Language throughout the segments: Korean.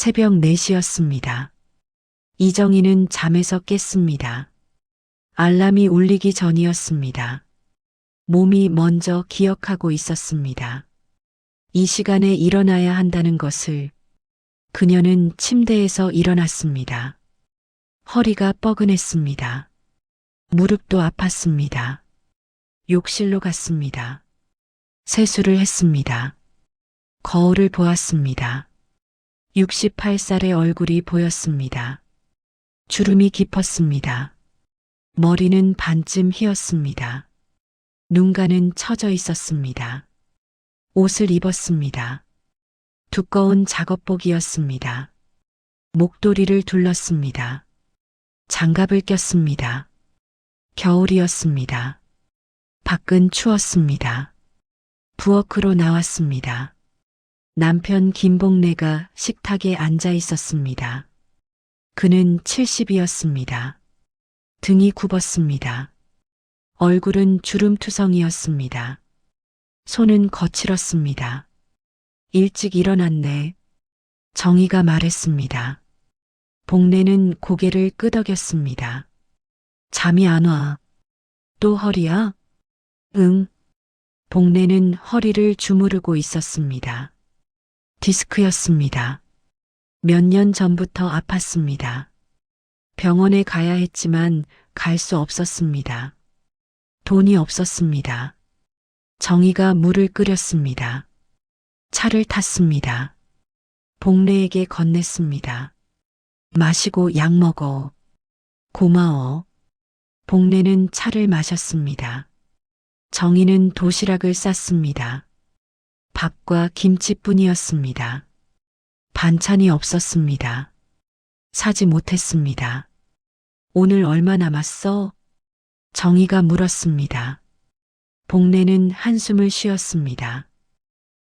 새벽 4시였습니다. 이정희는 잠에서 깼습니다. 알람이 울리기 전이었습니다. 몸이 먼저 기억하고 있었습니다. 이 시간에 일어나야 한다는 것을. 그녀는 침대에서 일어났습니다. 허리가 뻐근했습니다. 무릎도 아팠습니다. 욕실로 갔습니다. 세수를 했습니다. 거울을 보았습니다. 68살의 얼굴이 보였습니다. 주름이 깊었습니다. 머리는 반쯤 휘었습니다. 눈가는 처져 있었습니다. 옷을 입었습니다. 두꺼운 작업복이었습니다. 목도리를 둘렀습니다. 장갑을 꼈습니다. 겨울이었습니다. 밖은 추웠습니다. 부엌으로 나왔습니다. 남편 김복래가 식탁에 앉아 있었습니다. 그는 70이었습니다. 등이 굽었습니다. 얼굴은 주름투성이었습니다. 손은 거칠었습니다. 일찍 일어났네. 정희가 말했습니다. 복래는 고개를 끄덕였습니다. 잠이 안 와. 또 허리야? 응. 복래는 허리를 주무르고 있었습니다. 디스크였습니다. 몇 년 전부터 아팠습니다. 병원에 가야 했지만 갈 수 없었습니다. 돈이 없었습니다. 정희가 물을 끓였습니다. 차를 탔습니다. 복래에게 건넸습니다. 마시고 약 먹어. 고마워. 복래는 차를 마셨습니다. 정희는 도시락을 쌌습니다. 밥과 김치뿐이었습니다. 반찬이 없었습니다. 사지 못했습니다. 오늘 얼마 남았어? 정희가 물었습니다. 복래는 한숨을 쉬었습니다.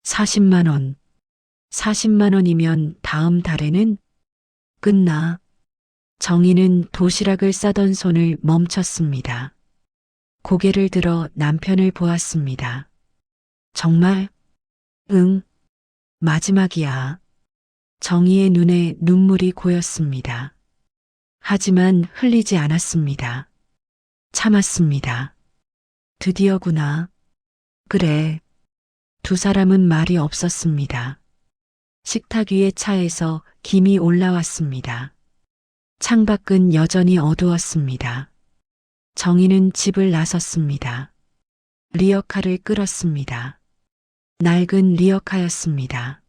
40만 원. 40만 원이면 다음 달에는 끝나. 정희는 도시락을 싸던 손을 멈췄습니다. 고개를 들어 남편을 보았습니다. 정말? 응. 마지막이야. 정희의 눈에 눈물이 고였습니다. 하지만 흘리지 않았습니다. 참았습니다. 드디어구나. 그래. 두 사람은 말이 없었습니다. 식탁 위의 차에서 김이 올라왔습니다. 창밖은 여전히 어두웠습니다. 정희는 집을 나섰습니다. 리어카를 끌었습니다. 낡은 리어카였습니다.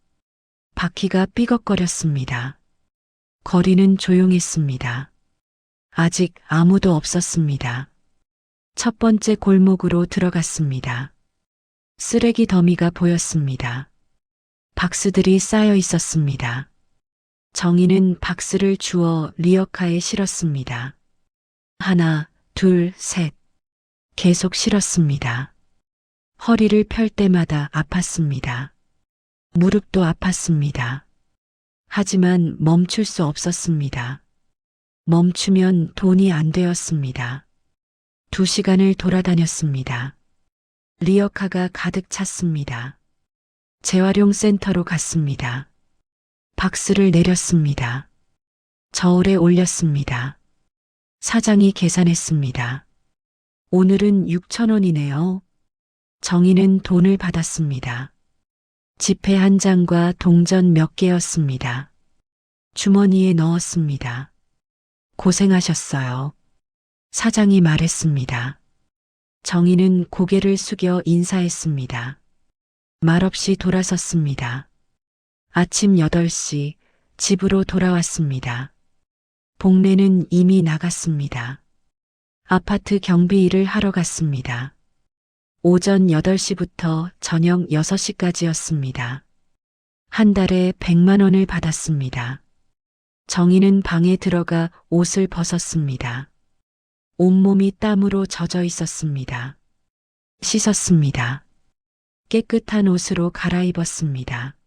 바퀴가 삐걱거렸습니다. 거리는 조용했습니다. 아직 아무도 없었습니다. 첫 번째 골목으로 들어갔습니다. 쓰레기 더미가 보였습니다. 박스들이 쌓여 있었습니다. 정희는 박스를 주워 리어카에 실었습니다. 하나, 둘, 셋. 계속 실었습니다. 허리를 펼 때마다 아팠습니다. 무릎도 아팠습니다. 하지만 멈출 수 없었습니다. 멈추면 돈이 안 되었습니다. 2시간을 돌아다녔습니다. 리어카가 가득 찼습니다. 재활용 센터로 갔습니다. 박스를 내렸습니다. 저울에 올렸습니다. 사장이 계산했습니다. 오늘은 6,000원이네요. 정희는 돈을 받았습니다. 지폐 한 장과 동전 몇 개였습니다. 주머니에 넣었습니다. 고생하셨어요. 사장이 말했습니다. 정희는 고개를 숙여 인사했습니다. 말없이 돌아섰습니다. 아침 8시 집으로 돌아왔습니다. 복래는 이미 나갔습니다. 아파트 경비 일을 하러 갔습니다. 오전 8시부터 저녁 6시까지였습니다. 한 달에 100만 원을 받았습니다. 정희는 방에 들어가 옷을 벗었습니다. 온몸이 땀으로 젖어 있었습니다. 씻었습니다. 깨끗한 옷으로 갈아입었습니다.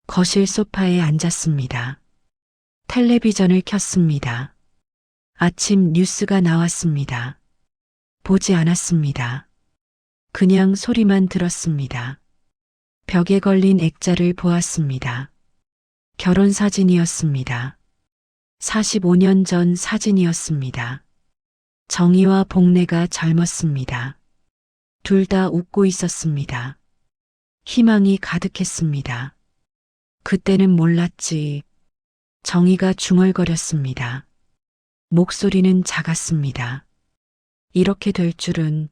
거실 소파에 앉았습니다. 텔레비전을 켰습니다. 아침 뉴스가 나왔습니다. 보지 않았습니다. 그냥 소리만 들었습니다. 벽에 걸린 액자를 보았습니다. 결혼 사진이었습니다. 45년 전 사진이었습니다. 정희와 복래가 젊었습니다. 둘 다 웃고 있었습니다. 희망이 가득했습니다. 그때는 몰랐지. 정희가 중얼거렸습니다. 목소리는 작았습니다. 이렇게 될 줄은.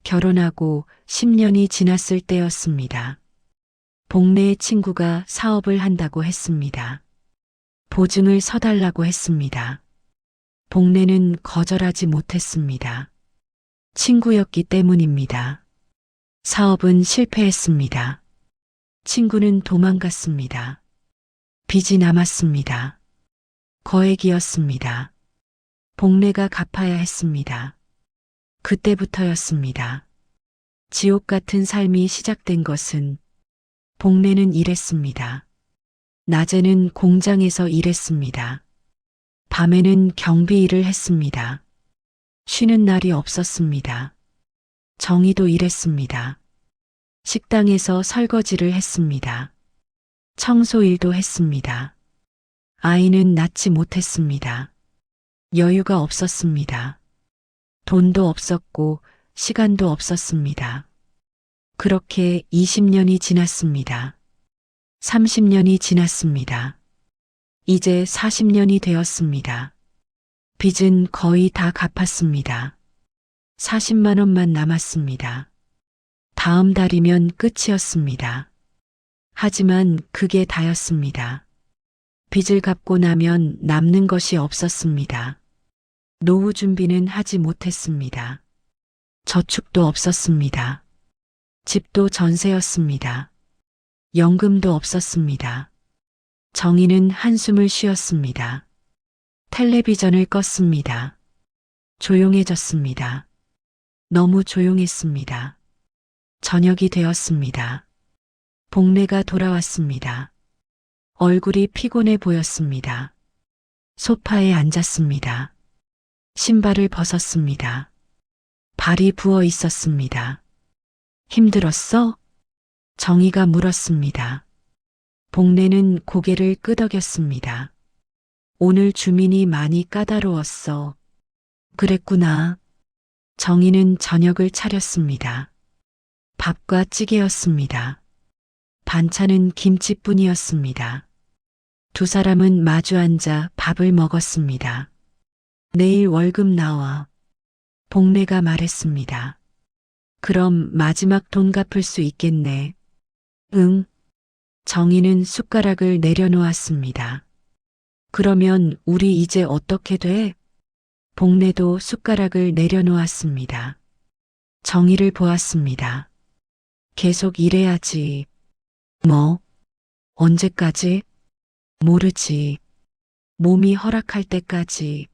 결혼하고 10년이 지났을 때였습니다. 복래의 친구가 사업을 한다고 했습니다. 보증을 서달라고 했습니다. 복래는 거절하지 못했습니다. 친구였기 때문입니다. 사업은 실패했습니다. 친구는 도망갔습니다. 빚이 남았습니다. 거액이었습니다. 복래가 갚아야 했습니다. 그때부터였습니다. 지옥 같은 삶이 시작된 것은. 복래는 일했습니다. 낮에는 공장에서 일했습니다. 밤에는 경비 일을 했습니다. 쉬는 날이 없었습니다. 정희도 일했습니다. 식당에서 설거지를 했습니다. 청소 일도 했습니다. 아이는 낳지 못했습니다. 여유가 없었습니다. 돈도 없었고 시간도 없었습니다. 그렇게 20년이 지났습니다. 30년이 지났습니다. 이제 40년이 되었습니다. 빚은 거의 다 갚았습니다. 40만 원만 남았습니다. 다음 달이면 끝이었습니다. 하지만 그게 다였습니다. 빚을 갚고 나면 남는 것이 없었습니다. 노후 준비는 하지 못했습니다. 저축도 없었습니다. 집도 전세였습니다. 연금도 없었습니다. 정희는 한숨을 쉬었습니다. 텔레비전을 껐습니다. 조용해졌습니다. 너무 조용했습니다. 저녁이 되었습니다. 복래가 돌아왔습니다. 얼굴이 피곤해 보였습니다. 소파에 앉았습니다. 신발을 벗었습니다. 발이 부어 있었습니다. 힘들었어? 정희가 물었습니다. 복래는 고개를 끄덕였습니다. 오늘 주민이 많이 까다로웠어. 그랬구나. 정희는 저녁을 차렸습니다. 밥과 찌개였습니다. 반찬은 김치뿐이었습니다. 두 사람은 마주 앉아 밥을 먹었습니다. 내일 월급 나와. 복래가 말했습니다. 그럼 마지막 돈 갚을 수 있겠네. 응. 정희는 숟가락을 내려놓았습니다. 그러면 우리 이제 어떻게 돼? 복래도 숟가락을 내려놓았습니다. 정희를 보았습니다. 계속 일해야지. 뭐? 언제까지? 모르지. 몸이 허락할 때까지.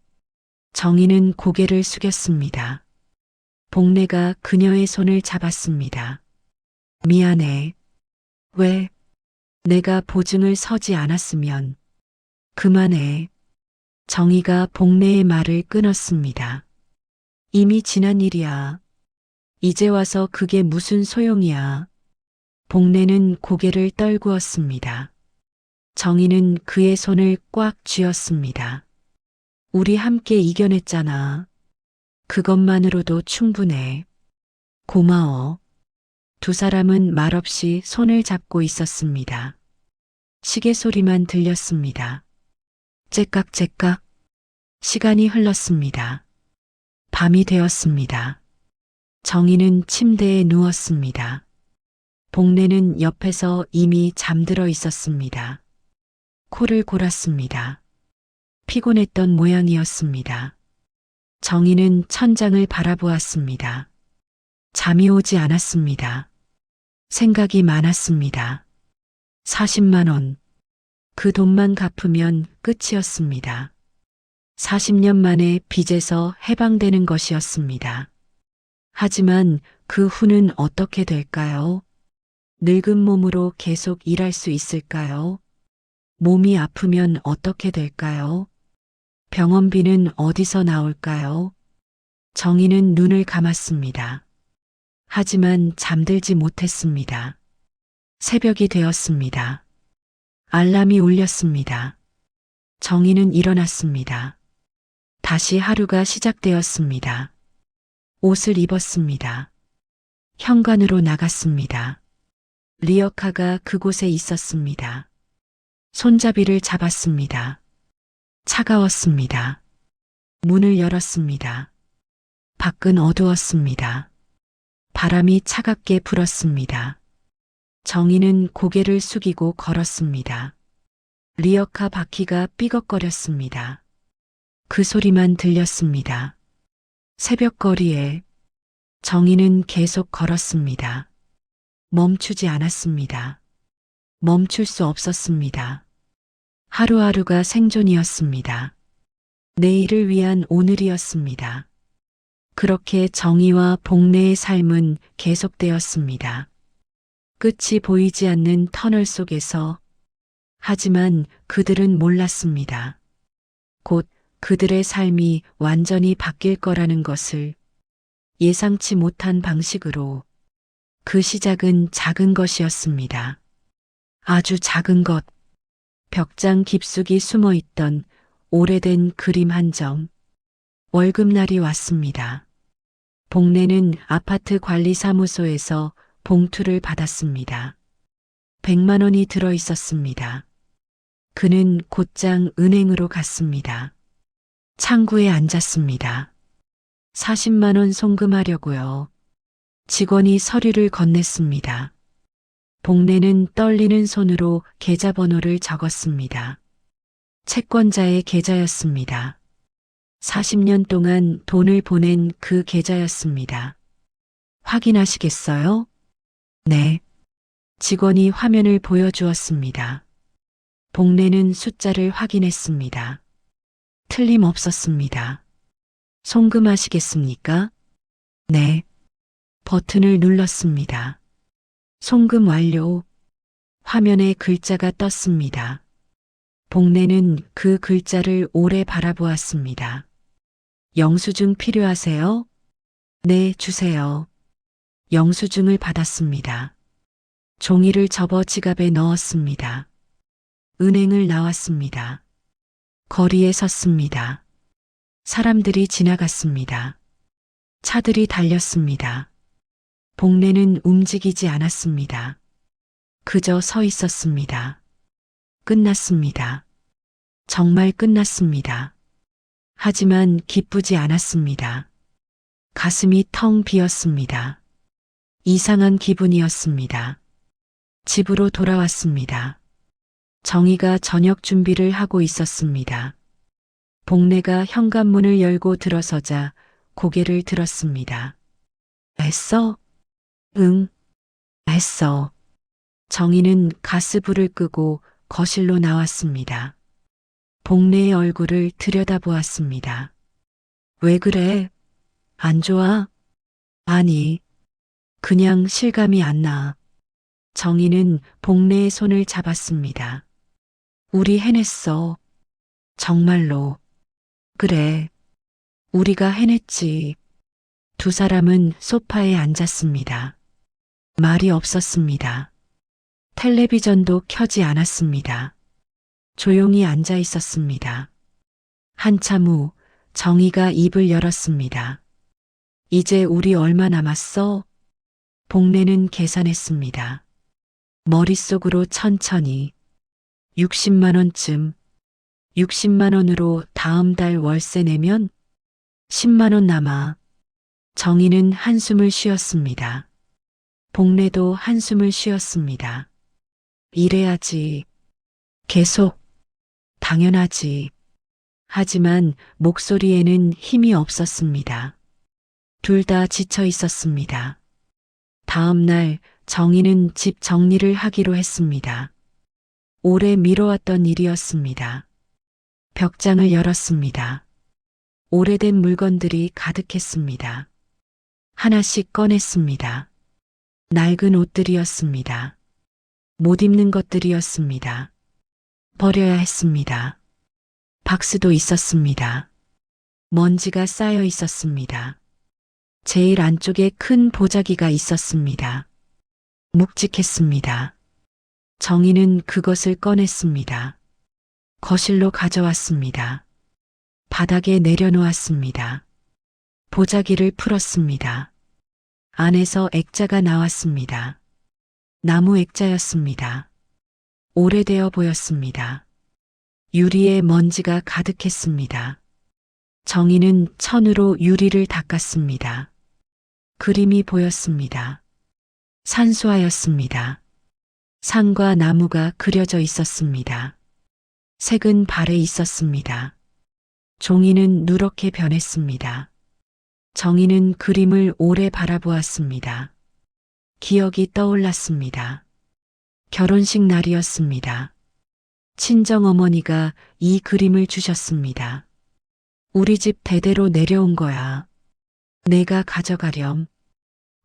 정희는 고개를 숙였습니다. 복래가 그녀의 손을 잡았습니다. 미안해. 왜? 내가 보증을 서지 않았으면. 그만해. 정희가 복래의 말을 끊었습니다. 이미 지난 일이야. 이제 와서 그게 무슨 소용이야. 복래는 고개를 떨구었습니다. 정희는 그의 손을 꽉 쥐었습니다. 우리 함께 이겨냈잖아. 그것만으로도 충분해. 고마워. 두 사람은 말없이 손을 잡고 있었습니다. 시계 소리만 들렸습니다. 째깍째깍. 시간이 흘렀습니다. 밤이 되었습니다. 정희는 침대에 누웠습니다. 복래는 옆에서 이미 잠들어 있었습니다. 코를 골았습니다. 피곤했던 모양이었습니다. 정희는 천장을 바라보았습니다. 잠이 오지 않았습니다. 생각이 많았습니다. 40만 원. 그 돈만 갚으면 끝이었습니다. 40년 만에 빚에서 해방되는 것이었습니다. 하지만 그 후는 어떻게 될까요? 늙은 몸으로 계속 일할 수 있을까요? 몸이 아프면 어떻게 될까요? 병원비는 어디서 나올까요? 정희는 눈을 감았습니다. 하지만 잠들지 못했습니다. 새벽이 되었습니다. 알람이 울렸습니다. 정희는 일어났습니다. 다시 하루가 시작되었습니다. 옷을 입었습니다. 현관으로 나갔습니다. 리어카가 그곳에 있었습니다. 손잡이를 잡았습니다. 차가웠습니다. 문을 열었습니다. 밖은 어두웠습니다. 바람이 차갑게 불었습니다. 정희는 고개를 숙이고 걸었습니다. 리어카 바퀴가 삐걱거렸습니다. 그 소리만 들렸습니다. 새벽거리에 정희는 계속 걸었습니다. 멈추지 않았습니다. 멈출 수 없었습니다. 하루하루가 생존이었습니다. 내일을 위한 오늘이었습니다. 그렇게 정희와 복래의 삶은 계속되었습니다. 끝이 보이지 않는 터널 속에서. 하지만 그들은 몰랐습니다. 곧 그들의 삶이 완전히 바뀔 거라는 것을. 예상치 못한 방식으로. 그 시작은 작은 것이었습니다. 아주 작은 것. 벽장 깊숙이 숨어 있던 오래된 그림 한 점. 월급날이 왔습니다. 복래는 아파트 관리사무소에서 봉투를 받았습니다. 100만 원이 들어 있었습니다. 그는 곧장 은행으로 갔습니다. 창구에 앉았습니다. 40만 원 송금하려고요. 직원이 서류를 건넸습니다. 복래는 떨리는 손으로 계좌번호를 적었습니다. 채권자의 계좌였습니다. 40년 동안 돈을 보낸 그 계좌였습니다. 확인하시겠어요? 네. 직원이 화면을 보여주었습니다. 복래는 숫자를 확인했습니다. 틀림없었습니다. 송금하시겠습니까? 네. 버튼을 눌렀습니다. 송금 완료. 화면에 글자가 떴습니다. 복래는 그 글자를 오래 바라보았습니다. 영수증 필요하세요? 네, 주세요. 영수증을 받았습니다. 종이를 접어 지갑에 넣었습니다. 은행을 나왔습니다. 거리에 섰습니다. 사람들이 지나갔습니다. 차들이 달렸습니다. 복래는 움직이지 않았습니다. 그저 서 있었습니다. 끝났습니다. 정말 끝났습니다. 하지만 기쁘지 않았습니다. 가슴이 텅 비었습니다. 이상한 기분이었습니다. 집으로 돌아왔습니다. 정희가 저녁 준비를 하고 있었습니다. 복래가 현관문을 열고 들어서자 고개를 들었습니다. 했어? 응, 했어. 정희는 가스불을 끄고 거실로 나왔습니다. 복래의 얼굴을 들여다보았습니다. 왜 그래? 안 좋아? 아니, 그냥 실감이 안 나. 정희는 복래의 손을 잡았습니다. 우리 해냈어. 정말로. 그래. 우리가 해냈지. 두 사람은 소파에 앉았습니다. 말이 없었습니다. 텔레비전도 켜지 않았습니다. 조용히 앉아 있었습니다. 한참 후 정희가 입을 열었습니다. 이제 우리 얼마 남았어? 복래는 계산했습니다. 머릿속으로 천천히. 60만 원쯤. 60만 원으로 다음 달 월세 내면 10만 원 남아. 정희는 한숨을 쉬었습니다. 복래도 한숨을 쉬었습니다. 이래야지. 계속. 당연하지. 하지만 목소리에는 힘이 없었습니다. 둘 다 지쳐 있었습니다. 다음 날 정희는 집 정리를 하기로 했습니다. 오래 미뤄왔던 일이었습니다. 벽장을 열었습니다. 오래된 물건들이 가득했습니다. 하나씩 꺼냈습니다. 낡은 옷들이었습니다. 못 입는 것들이었습니다. 버려야 했습니다. 박스도 있었습니다. 먼지가 쌓여 있었습니다. 제일 안쪽에 큰 보자기가 있었습니다. 묵직했습니다. 정희는 그것을 꺼냈습니다. 거실로 가져왔습니다. 바닥에 내려놓았습니다. 보자기를 풀었습니다. 안에서 액자가 나왔습니다. 나무 액자였습니다. 오래되어 보였습니다. 유리에 먼지가 가득했습니다. 정희는 천으로 유리를 닦았습니다. 그림이 보였습니다. 산수화였습니다. 산과 나무가 그려져 있었습니다. 색은 발에 있었습니다. 종이는 누렇게 변했습니다. 정희는 그림을 오래 바라보았습니다. 기억이 떠올랐습니다. 결혼식 날이었습니다. 친정어머니가 이 그림을 주셨습니다. 우리 집 대대로 내려온 거야. 내가 가져가렴.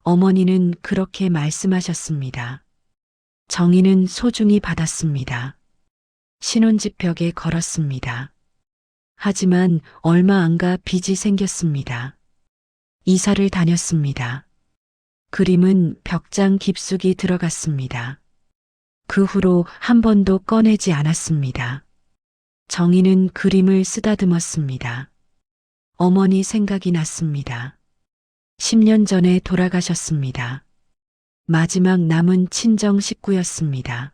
어머니는 그렇게 말씀하셨습니다. 정희는 소중히 받았습니다. 신혼집 벽에 걸었습니다. 하지만 얼마 안 가 빚이 생겼습니다. 이사를 다녔습니다. 그림은 벽장 깊숙이 들어갔습니다. 그 후로 한 번도 꺼내지 않았습니다. 정희는 그림을 쓰다듬었습니다. 어머니 생각이 났습니다. 10년 전에 돌아가셨습니다. 마지막 남은 친정 식구였습니다.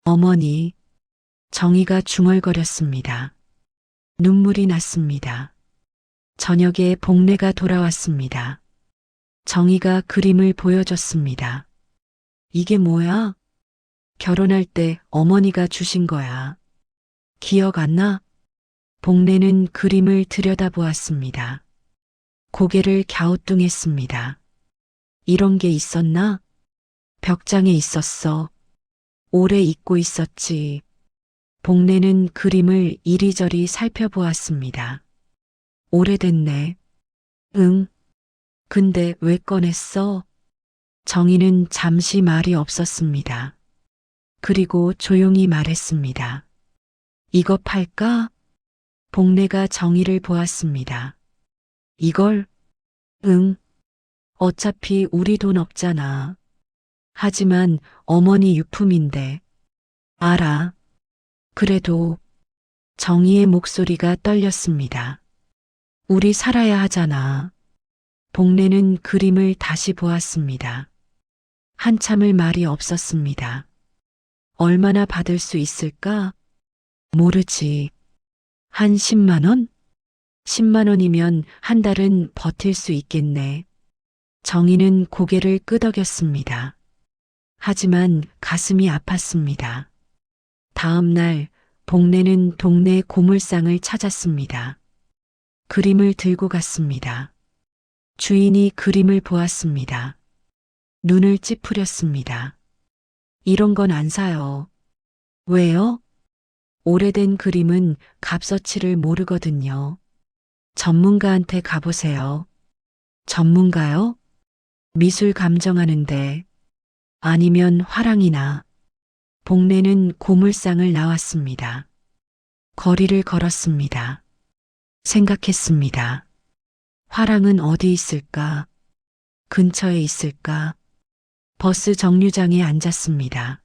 어머니, 정희가 중얼거렸습니다. 눈물이 났습니다. 저녁에 복례가 돌아왔습니다. 정희가 그림을 보여줬습니다. 이게 뭐야? 결혼할 때 어머니가 주신 거야. 기억 안 나? 복례는 그림을 들여다보았습니다. 고개를 갸우뚱했습니다. 이런 게 있었나? 벽장에 있었어. 오래 잊고 있었지. 복례는 그림을 이리저리 살펴보았습니다. 오래됐네. 응. 근데 왜 꺼냈어? 정희는 잠시 말이 없었습니다. 그리고 조용히 말했습니다. 이거 팔까? 복례가 정희를 보았습니다. 이걸? 응. 어차피 우리 돈 없잖아. 하지만 어머니 유품인데. 알아. 그래도 정희의 목소리가 떨렸습니다. 우리 살아야 하잖아. 복례는 그림을 다시 보았습니다. 한참을 말이 없었습니다. 얼마나 받을 수 있을까? 모르지. 한 10만 원? 10만 원이면 한 달은 버틸 수 있겠네. 정희는 고개를 끄덕였습니다. 하지만 가슴이 아팠습니다. 다음 날 복례는 동네 고물상을 찾았습니다. 그림을 들고 갔습니다. 주인이 그림을 보았습니다. 눈을 찌푸렸습니다. 이런 건 안 사요. 왜요? 오래된 그림은 값어치를 모르거든요. 전문가한테 가보세요. 전문가요? 미술 감정하는데. 아니면 화랑이나. 복례는 고물상을 나왔습니다. 거리를 걸었습니다. 생각했습니다. 화랑은 어디 있을까? 근처에 있을까? 버스 정류장에 앉았습니다.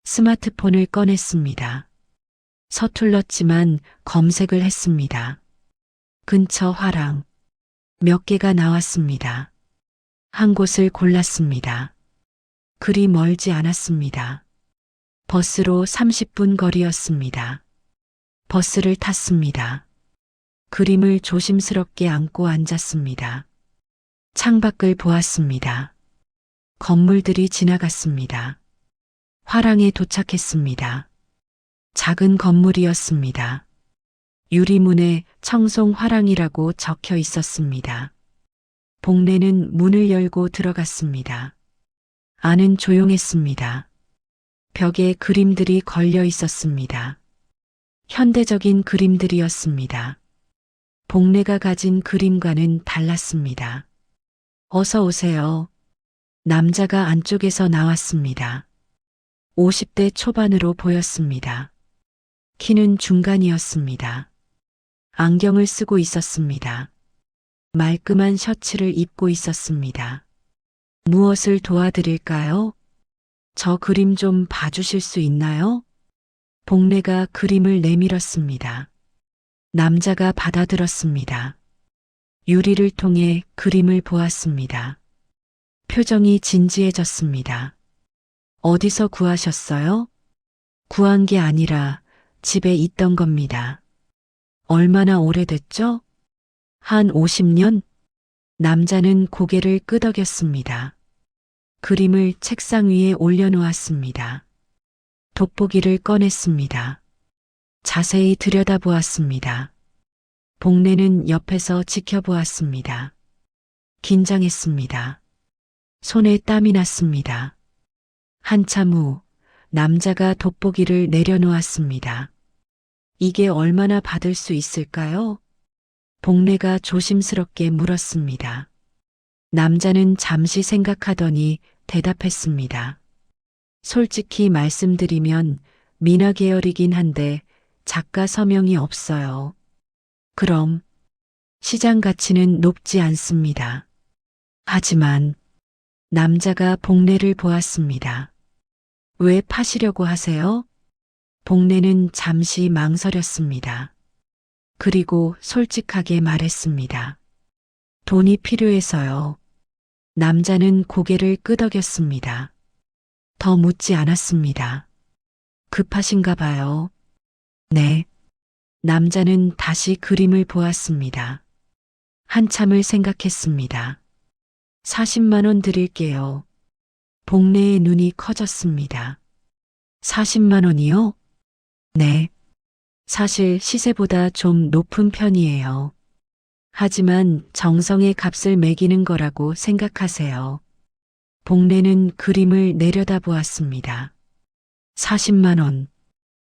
스마트폰을 꺼냈습니다. 서툴렀지만 검색을 했습니다. 근처 화랑. 몇 개가 나왔습니다. 한 곳을 골랐습니다. 그리 멀지 않았습니다. 버스로 30분 거리였습니다. 버스를 탔습니다. 그림을 조심스럽게 안고 앉았습니다. 창밖을 보았습니다. 건물들이 지나갔습니다. 화랑에 도착했습니다. 작은 건물이었습니다. 유리문에 청송 화랑이라고 적혀 있었습니다. 복례는 문을 열고 들어갔습니다. 안은 조용했습니다. 벽에 그림들이 걸려 있었습니다. 현대적인 그림들이었습니다. 복례가 가진 그림과는 달랐습니다. 어서 오세요. 남자가 안쪽에서 나왔습니다. 50대 초반으로 보였습니다. 키는 중간이었습니다. 안경을 쓰고 있었습니다. 말끔한 셔츠를 입고 있었습니다. 무엇을 도와드릴까요? 저 그림 좀 봐주실 수 있나요? 복례가 그림을 내밀었습니다. 남자가 받아들었습니다. 유리를 통해 그림을 보았습니다. 표정이 진지해졌습니다. 어디서 구하셨어요? 구한 게 아니라 집에 있던 겁니다. 얼마나 오래됐죠? 한 50년? 남자는 고개를 끄덕였습니다. 그림을 책상 위에 올려놓았습니다. 돋보기를 꺼냈습니다. 자세히 들여다보았습니다. 복례는 옆에서 지켜보았습니다. 긴장했습니다. 손에 땀이 났습니다. 한참 후 남자가 돋보기를 내려놓았습니다. 이게 얼마나 받을 수 있을까요? 복례가 조심스럽게 물었습니다. 남자는 잠시 생각하더니 대답했습니다. 솔직히 말씀드리면 민화 계열이긴 한데 작가 서명이 없어요. 그럼 시장 가치는 높지 않습니다. 하지만 남자가 복례를 보았습니다. 왜 파시려고 하세요? 복례는 잠시 망설였습니다. 그리고 솔직하게 말했습니다. 돈이 필요해서요. 남자는 고개를 끄덕였습니다. 더 묻지 않았습니다. 급하신가 봐요. 네. 남자는 다시 그림을 보았습니다. 한참을 생각했습니다. 40만 원 드릴게요. 복례의 눈이 커졌습니다. 40만 원이요? 네. 사실 시세보다 좀 높은 편이에요. 하지만 정성의 값을 매기는 거라고 생각하세요. 복례는 그림을 내려다보았습니다. 40만 원.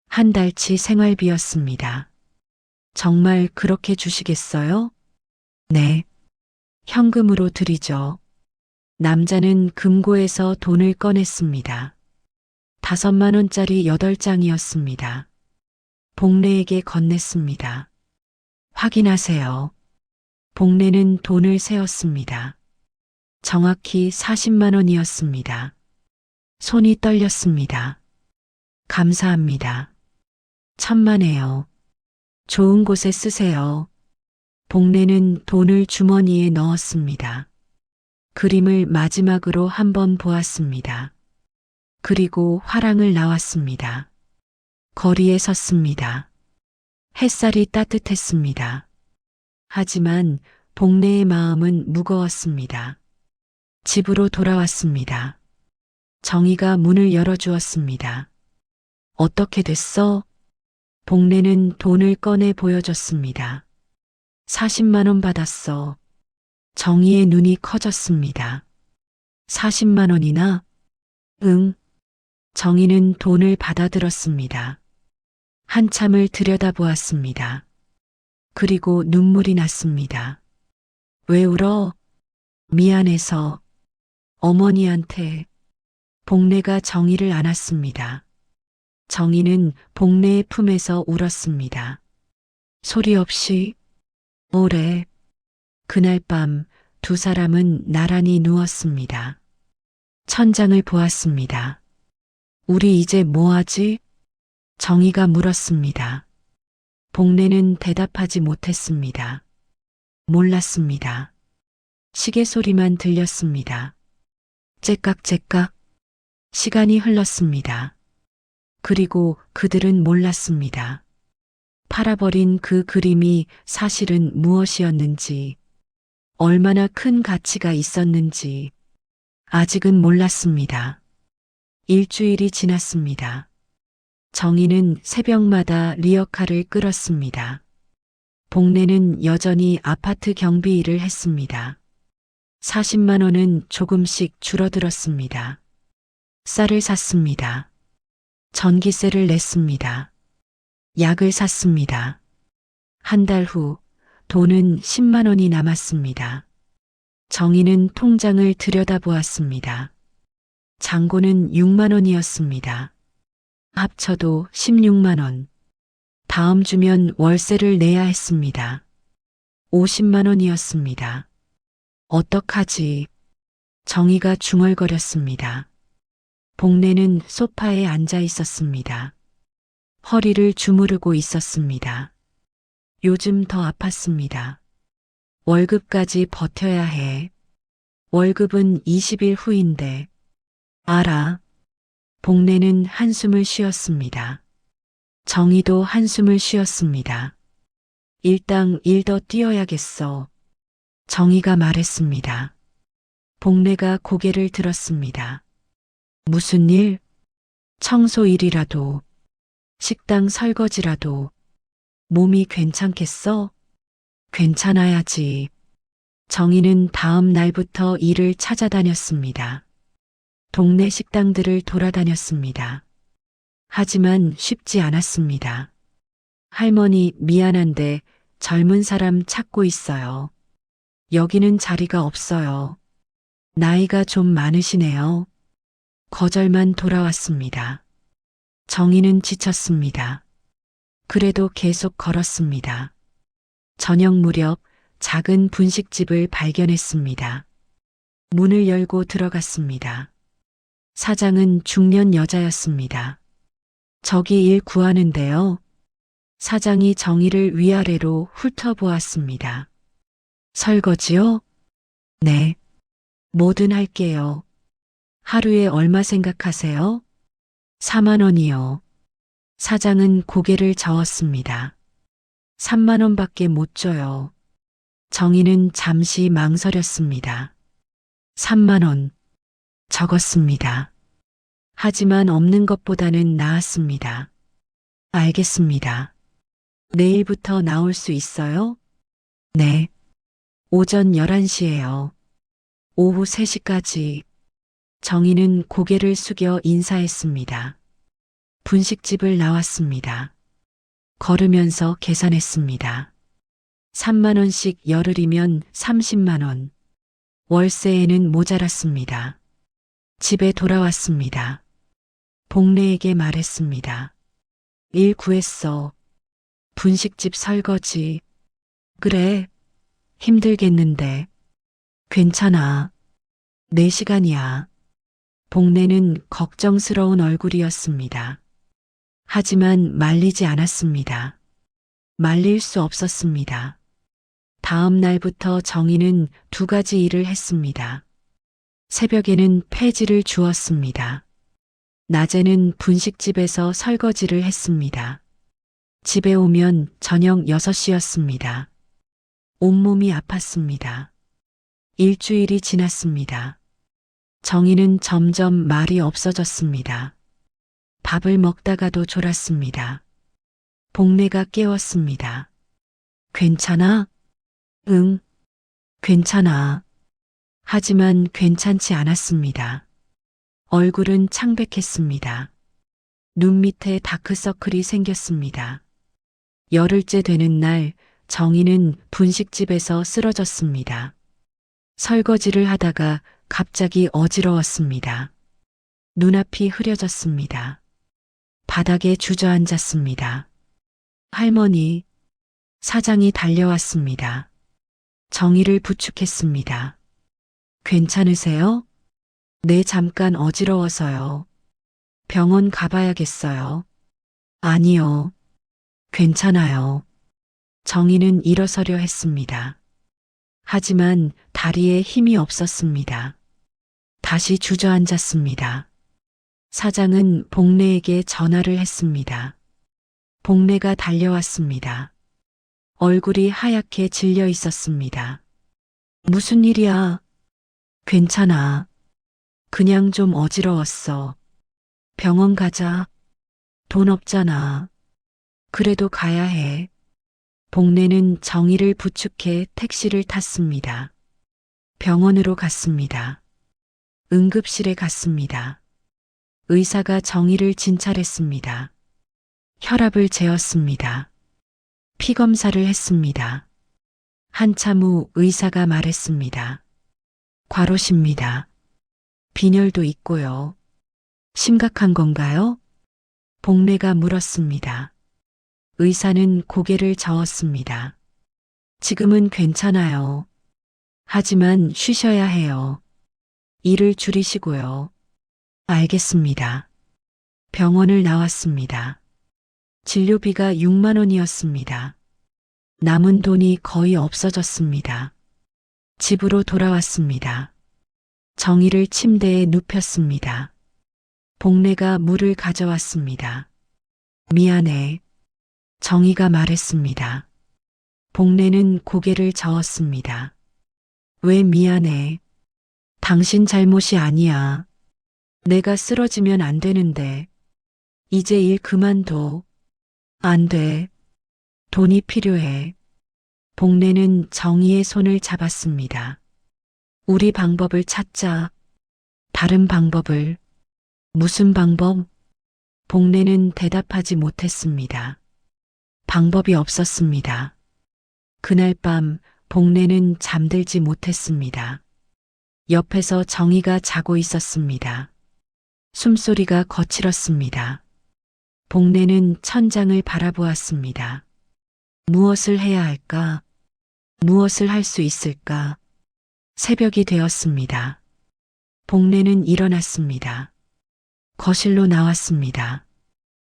한 달치 생활비였습니다. 정말 그렇게 주시겠어요? 네. 현금으로 드리죠. 남자는 금고에서 돈을 꺼냈습니다. 5만 원짜리 8장이었습니다. 복례에게 건넸습니다. 확인하세요. 복례는 돈을 세었습니다. 정확히 40만 원이었습니다. 손이 떨렸습니다. 감사합니다. 천만에요. 좋은 곳에 쓰세요. 복례는 돈을 주머니에 넣었습니다. 그림을 마지막으로 한번 보았습니다. 그리고 화랑을 나왔습니다. 거리에 섰습니다. 햇살이 따뜻했습니다. 하지만 복례의 마음은 무거웠습니다. 집으로 돌아왔습니다. 정희가 문을 열어주었습니다. 어떻게 됐어? 복례는 돈을 꺼내 보여줬습니다. 40만 원 받았어. 정희의 눈이 커졌습니다. 40만 원이나? 응. 정희는 돈을 받아들었습니다. 한참을 들여다보았습니다. 그리고 눈물이 났습니다. 왜 울어? 미안해서. 어머니한테. 복례가 정희를 안았습니다. 정희는 복례의 품에서 울었습니다. 소리 없이 오래. 그날 밤 두 사람은 나란히 누웠습니다. 천장을 보았습니다. 우리 이제 뭐 하지? 정희가 물었습니다. 복례는 대답하지 못했습니다. 몰랐습니다. 시계 소리만 들렸습니다. 째깍째깍. 시간이 흘렀습니다. 그리고 그들은 몰랐습니다. 팔아버린 그 그림이 사실은 무엇이었는지, 얼마나 큰 가치가 있었는지, 아직은 몰랐습니다. 일주일이 지났습니다. 정희는 새벽마다 리어카를 끌었습니다. 복례는 여전히 아파트 경비 일을 했습니다. 40만 원은 조금씩 줄어들었습니다. 쌀을 샀습니다. 전기세를 냈습니다. 약을 샀습니다. 한 달 후 돈은 10만 원이 남았습니다. 정희는 통장을 들여다보았습니다. 잔고는 6만 원이었습니다. 합쳐도 16만 원. 다음 주면 월세를 내야 했습니다. 50만 원이었습니다. 어떡하지? 정희가 중얼거렸습니다. 복례는 소파에 앉아 있었습니다. 허리를 주무르고 있었습니다. 요즘 더 아팠습니다. 월급까지 버텨야 해. 월급은 20일 후인데. 알아. 복례는 한숨을 쉬었습니다. 정희도 한숨을 쉬었습니다. 일당 일 더 뛰어야겠어. 정희가 말했습니다. 복례가 고개를 들었습니다. 무슨 일? 청소 일이라도, 식당 설거지라도, 몸이 괜찮겠어? 괜찮아야지. 정희는 다음 날부터 일을 찾아다녔습니다. 동네 식당들을 돌아다녔습니다. 하지만 쉽지 않았습니다. 할머니 미안한데 젊은 사람 찾고 있어요. 여기는 자리가 없어요. 나이가 좀 많으시네요. 거절만 돌아왔습니다. 정희는 지쳤습니다. 그래도 계속 걸었습니다. 저녁 무렵 작은 분식집을 발견했습니다. 문을 열고 들어갔습니다. 사장은 중년 여자였습니다. 저기 일 구하는데요. 사장이 정희를 위아래로 훑어보았습니다. 설거지요? 네. 뭐든 할게요. 하루에 얼마 생각하세요? 4만 원이요. 사장은 고개를 저었습니다. 3만 원밖에 못 줘요. 정희는 잠시 망설였습니다. 3만 원. 적었습니다. 하지만 없는 것보다는 나았습니다. 알겠습니다. 내일부터 나올 수 있어요? 네. 오전 11시에요. 오후 3시까지. 정희는 고개를 숙여 인사했습니다. 분식집을 나왔습니다. 걸으면서 계산했습니다. 3만 원씩 열흘이면 30만 원. 월세에는 모자랐습니다. 집에 돌아왔습니다. 복례에게 말했습니다. 일 구했어. 분식집 설거지. 그래. 힘들겠는데. 괜찮아. 4시간이야. 복례는 걱정스러운 얼굴이었습니다. 하지만 말리지 않았습니다. 말릴 수 없었습니다. 다음 날부터 정희는 2가지 일을 했습니다. 새벽에는 폐지를 주었습니다. 낮에는 분식집에서 설거지를 했습니다. 집에 오면 저녁 6시였습니다. 온몸이 아팠습니다. 일주일이 지났습니다. 정희는 점점 말이 없어졌습니다. 밥을 먹다가도 졸았습니다. 복례가 깨웠습니다. 괜찮아? 응, 괜찮아. 하지만 괜찮지 않았습니다. 얼굴은 창백했습니다. 눈 밑에 다크서클이 생겼습니다. 열흘째 되는 날 정희는 분식집에서 쓰러졌습니다. 설거지를 하다가 갑자기 어지러웠습니다. 눈앞이 흐려졌습니다. 바닥에 주저앉았습니다. 할머니, 사장이 달려왔습니다. 정희를 부축했습니다. 괜찮으세요? 네, 잠깐 어지러워서요. 병원 가봐야겠어요. 아니요. 괜찮아요. 정희는 일어서려 했습니다. 하지만 다리에 힘이 없었습니다. 다시 주저앉았습니다. 사장은 복례에게 전화를 했습니다. 복례가 달려왔습니다. 얼굴이 하얗게 질려 있었습니다. 무슨 일이야? 괜찮아. 그냥 좀 어지러웠어. 병원 가자. 돈 없잖아. 그래도 가야 해. 복례는 정희를 부축해 택시를 탔습니다. 병원으로 갔습니다. 응급실에 갔습니다. 의사가 정희를 진찰했습니다. 혈압을 재었습니다. 피 검사를 했습니다. 한참 후 의사가 말했습니다. 과로십니다. 빈혈도 있고요. 심각한 건가요? 복례가 물었습니다. 의사는 고개를 저었습니다. 지금은 괜찮아요. 하지만 쉬셔야 해요. 일을 줄이시고요. 알겠습니다. 병원을 나왔습니다. 진료비가 6만 원이었습니다. 남은 돈이 거의 없어졌습니다. 집으로 돌아왔습니다. 정희를 침대에 눕혔습니다. 복래가 물을 가져왔습니다. 미안해. 정희가 말했습니다. 복래는 고개를 저었습니다. 왜 미안해? 당신 잘못이 아니야. 내가 쓰러지면 안 되는데. 이제 일 그만둬. 안 돼. 돈이 필요해. 복래는 정희의 손을 잡았습니다. 우리 방법을 찾자. 다른 방법을. 무슨 방법? 복래는 대답하지 못했습니다. 방법이 없었습니다. 그날 밤 복래는 잠들지 못했습니다. 옆에서 정희가 자고 있었습니다. 숨소리가 거칠었습니다. 복래는 천장을 바라보았습니다. 무엇을 해야 할까? 무엇을 할 수 있을까? 새벽이 되었습니다. 복래는 일어났습니다. 거실로 나왔습니다.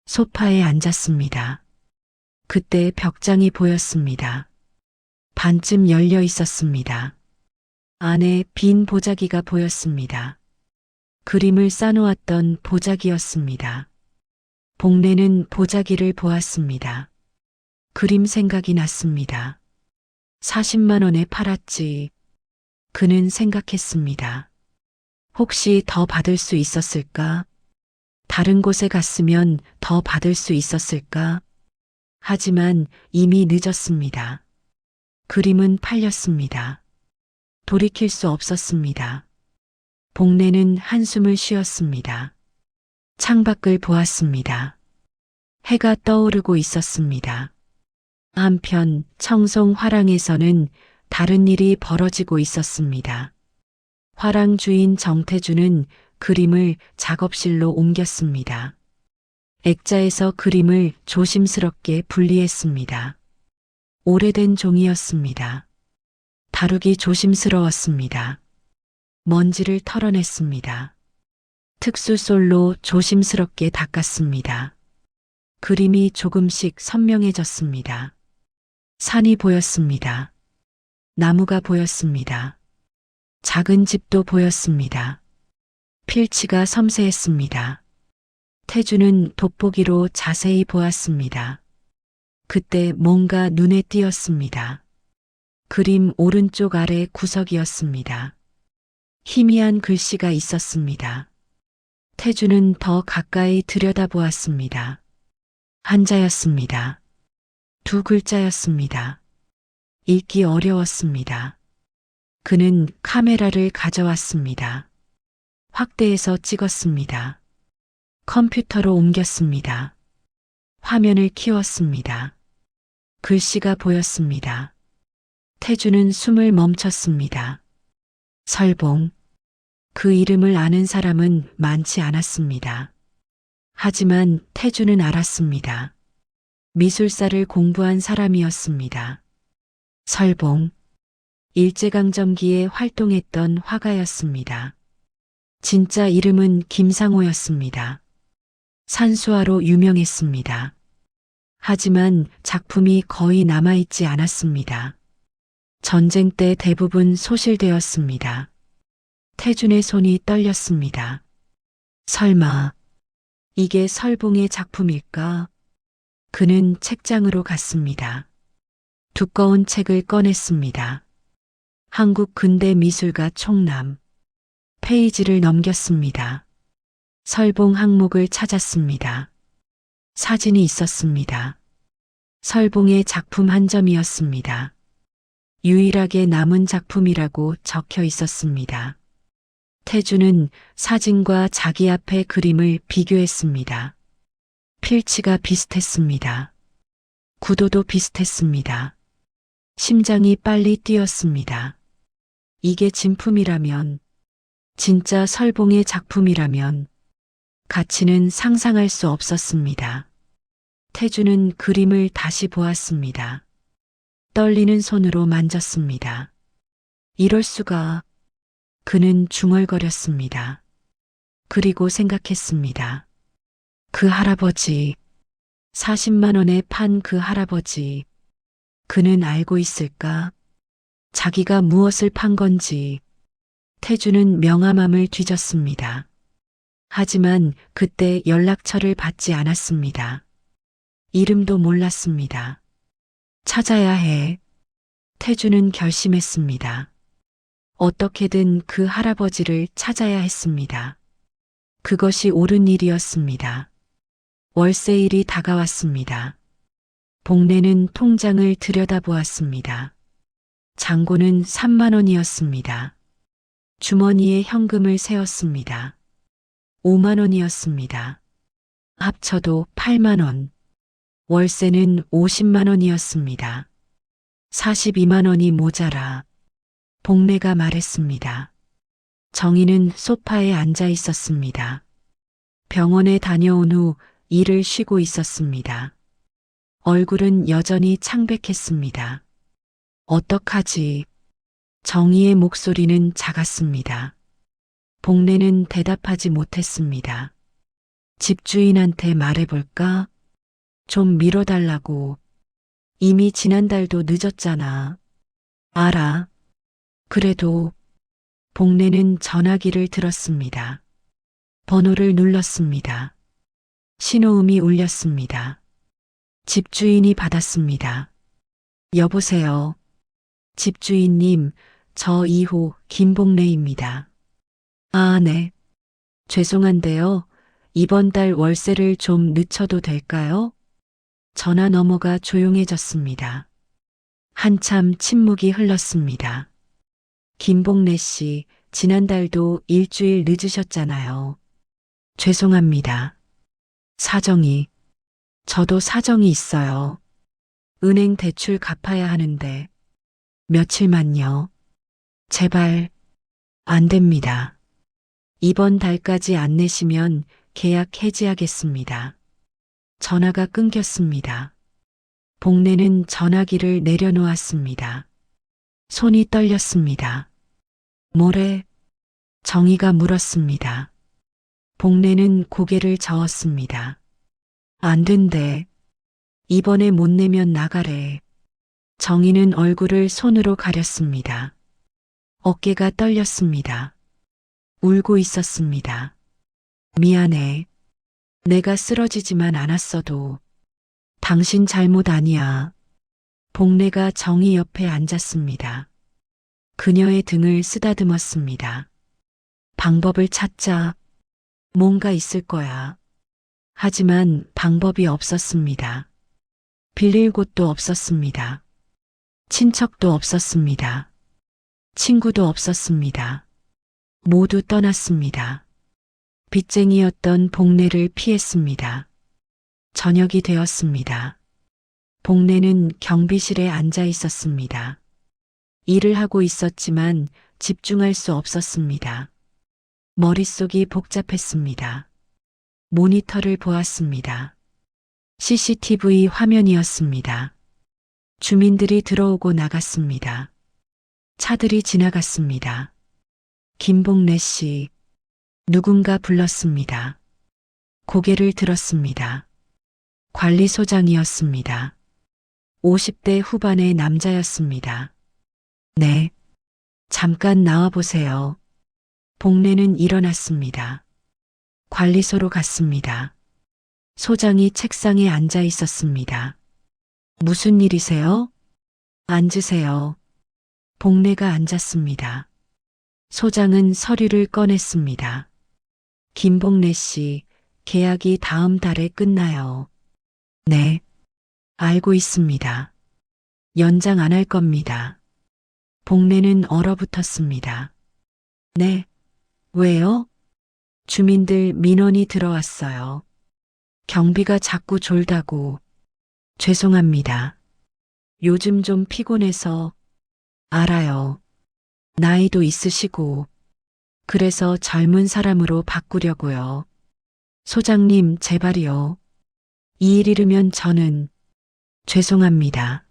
소파에 앉았습니다. 그때 벽장이 보였습니다. 반쯤 열려 있었습니다. 안에 빈 보자기가 보였습니다. 그림을 싸놓았던 보자기였습니다. 복래는 보자기를 보았습니다. 그림 생각이 났습니다. 40만 원에 팔았지. 그는 생각했습니다. 혹시 더 받을 수 있었을까? 다른 곳에 갔으면 더 받을 수 있었을까? 하지만 이미 늦었습니다. 그림은 팔렸습니다. 돌이킬 수 없었습니다. 복래는 한숨을 쉬었습니다. 창밖을 보았습니다. 해가 떠오르고 있었습니다. 한편 청송 화랑에서는 다른 일이 벌어지고 있었습니다. 화랑 주인 정태주는 그림을 작업실로 옮겼습니다. 액자에서 그림을 조심스럽게 분리했습니다. 오래된 종이였습니다. 다루기 조심스러웠습니다. 먼지를 털어냈습니다. 특수솔로 조심스럽게 닦았습니다. 그림이 조금씩 선명해졌습니다. 산이 보였습니다. 나무가 보였습니다. 작은 집도 보였습니다. 필치가 섬세했습니다. 태주는 돋보기로 자세히 보았습니다. 그때 뭔가 눈에 띄었습니다. 그림 오른쪽 아래 구석이었습니다. 희미한 글씨가 있었습니다. 태주는 더 가까이 들여다보았습니다. 한자였습니다. 두 글자였습니다. 읽기 어려웠습니다. 그는 카메라를 가져왔습니다. 확대해서 찍었습니다. 컴퓨터로 옮겼습니다. 화면을 키웠습니다. 글씨가 보였습니다. 태주는 숨을 멈췄습니다. 설봉. 그 이름을 아는 사람은 많지 않았습니다. 하지만 태주는 알았습니다. 미술사를 공부한 사람이었습니다. 설봉. 일제강점기에 활동했던 화가였습니다. 진짜 이름은 김상호였습니다. 산수화로 유명했습니다. 하지만 작품이 거의 남아있지 않았습니다. 전쟁 때 대부분 소실되었습니다. 태준의 손이 떨렸습니다. 설마 이게 설봉의 작품일까? 그는 책장으로 갔습니다. 두꺼운 책을 꺼냈습니다. 한국 근대 미술가 총남. 페이지를 넘겼습니다. 설봉 항목을 찾았습니다. 사진이 있었습니다. 설봉의 작품 한 점이었습니다. 유일하게 남은 작품이라고 적혀 있었습니다. 태주는 사진과 자기 앞의 그림을 비교했습니다. 필치가 비슷했습니다. 구도도 비슷했습니다. 심장이 빨리 뛰었습니다. 이게 진품이라면, 진짜 설봉의 작품이라면 가치는 상상할 수 없었습니다. 태주는 그림을 다시 보았습니다. 떨리는 손으로 만졌습니다. 이럴 수가. 그는 중얼거렸습니다. 그리고 생각했습니다. 그 할아버지, 40만 원에 판 그 할아버지, 그는 알고 있을까? 자기가 무엇을 판 건지. 태주는 명함함을 뒤졌습니다. 하지만 그때 연락처를 받지 않았습니다. 이름도 몰랐습니다. 찾아야 해. 태주는 결심했습니다. 어떻게든 그 할아버지를 찾아야 했습니다. 그것이 옳은 일이었습니다. 월세일이 다가왔습니다. 복내는 통장을 들여다보았습니다. 잔고는 3만 원이었습니다. 주머니에 현금을 세었습니다. 5만 원이었습니다. 합쳐도 8만 원. 월세는 50만 원이었습니다. 42만 원이 모자라. 복내가 말했습니다. 정희는 소파에 앉아 있었습니다. 병원에 다녀온 후 일을 쉬고 있었습니다. 얼굴은 여전히 창백했습니다. 어떡하지? 정희의 목소리는 작았습니다. 복내는 대답하지 못했습니다. 집주인한테 말해볼까? 좀 미뤄달라고. 이미 지난달도 늦었잖아. 알아. 그래도 복내는 전화기를 들었습니다. 번호를 눌렀습니다. 신호음이 울렸습니다. 집주인이 받았습니다. 여보세요. 집주인님, 저 2호 김복래입니다. 아, 네. 죄송한데요. 이번 달 월세를 좀 늦춰도 될까요? 전화 너머가 조용해졌습니다. 한참 침묵이 흘렀습니다. 김복래 씨, 지난달도 일주일 늦으셨잖아요. 죄송합니다. 저도 사정이 있어요. 은행 대출 갚아야 하는데. 며칠만요. 제발, 안 됩니다. 이번 달까지 안 내시면 계약 해지하겠습니다. 전화가 끊겼습니다. 복내는 전화기를 내려놓았습니다. 손이 떨렸습니다. 뭐래? 정희가 물었습니다. 복내는 고개를 저었습니다. 안 된대. 이번에 못 내면 나가래. 정희는 얼굴을 손으로 가렸습니다. 어깨가 떨렸습니다. 울고 있었습니다. 미안해. 내가 쓰러지지만 않았어도. 당신 잘못 아니야. 복내가 정희 옆에 앉았습니다. 그녀의 등을 쓰다듬었습니다. 방법을 찾자. 뭔가 있을 거야. 하지만 방법이 없었습니다. 빌릴 곳도 없었습니다. 친척도 없었습니다. 친구도 없었습니다. 모두 떠났습니다. 빚쟁이였던 복내를 피했습니다. 저녁이 되었습니다. 복내는 경비실에 앉아 있었습니다. 일을 하고 있었지만 집중할 수 없었습니다. 머릿속이 복잡했습니다. 모니터를 보았습니다. CCTV 화면이었습니다. 주민들이 들어오고 나갔습니다. 차들이 지나갔습니다. 김복래 씨, 누군가 불렀습니다. 고개를 들었습니다. 관리소장이었습니다. 50대 후반의 남자였습니다. 네. 잠깐 나와보세요. 복내는 일어났습니다. 관리소로 갔습니다. 소장이 책상에 앉아 있었습니다. 무슨 일이세요? 앉으세요. 복내가 앉았습니다. 소장은 서류를 꺼냈습니다. 김복래 씨, 계약이 다음 달에 끝나요. 네. 알고 있습니다. 연장 안 할 겁니다. 복내는 얼어붙었습니다. 네. 왜요? 주민들 민원이 들어왔어요. 경비가 자꾸 졸다고. 죄송합니다. 요즘 좀 피곤해서. 알아요. 나이도 있으시고. 그래서 젊은 사람으로 바꾸려고요. 소장님, 제발이요. 이 일 잃으면 저는. 죄송합니다.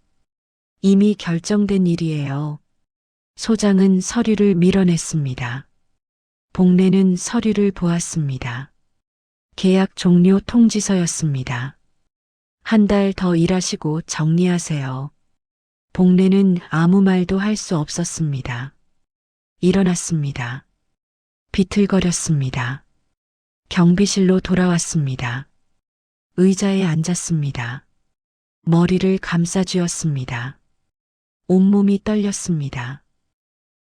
이미 결정된 일이에요. 소장은 서류를 밀어냈습니다. 복례는 서류를 보았습니다. 계약 종료 통지서였습니다. 한 달 더 일하시고 정리하세요. 복례는 아무 말도 할 수 없었습니다. 일어났습니다. 비틀거렸습니다. 경비실로 돌아왔습니다. 의자에 앉았습니다. 머리를 감싸쥐었습니다. 온몸이 떨렸습니다.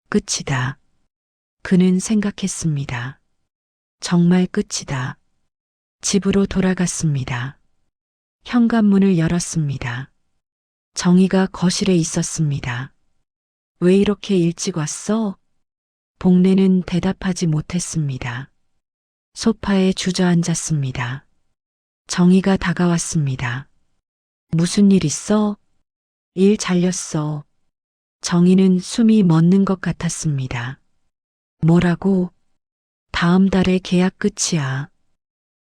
끝이다. 그는 생각했습니다. 정말 끝이다. 집으로 돌아갔습니다. 현관문을 열었습니다. 정희가 거실에 있었습니다. 왜 이렇게 일찍 왔어? 복례는 대답하지 못했습니다. 소파에 주저앉았습니다. 정희가 다가왔습니다. 무슨 일 있어? 일 잘렸어. 정희는 숨이 멎는 것 같았습니다. 뭐라고? 다음 달에 계약 끝이야.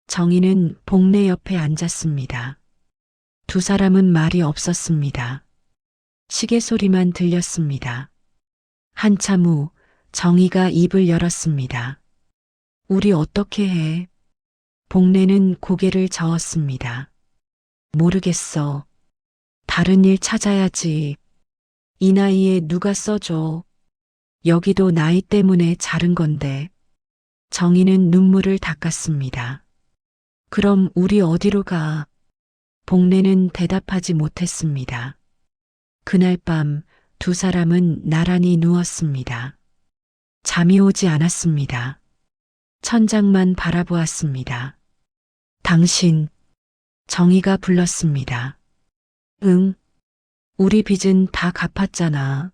정희는 복례 옆에 앉았습니다. 두 사람은 말이 없었습니다. 시계 소리만 들렸습니다. 한참 후 정희가 입을 열었습니다. 우리 어떻게 해? 복례는 고개를 저었습니다. 모르겠어. 다른 일 찾아야지. 이 나이에 누가 써줘. 여기도 나이 때문에 자른 건데. 정희는 눈물을 닦았습니다. 그럼 우리 어디로 가? 복례는 대답하지 못했습니다. 그날 밤 두 사람은 나란히 누웠습니다. 잠이 오지 않았습니다. 천장만 바라보았습니다. 당신, 정희가 불렀습니다. 응, 우리 빚은 다 갚았잖아.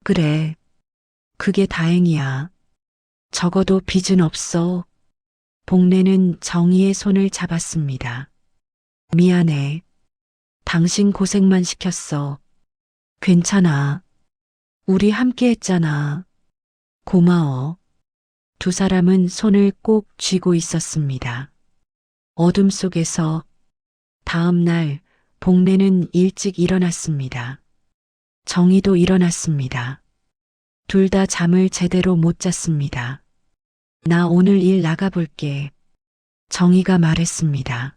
그래, 그게 다행이야. 적어도 빚은 없어. 복례는 정희의 손을 잡았습니다. 미안해. 당신 고생만 시켰어. 괜찮아. 우리 함께 했잖아. 고마워. 두 사람은 손을 꼭 쥐고 있었습니다. 어둠 속에서 다음 날 복례는 일찍 일어났습니다. 정희도 일어났습니다. 둘 다 잠을 제대로 못 잤습니다. 나 오늘 일 나가볼게. 정희가 말했습니다.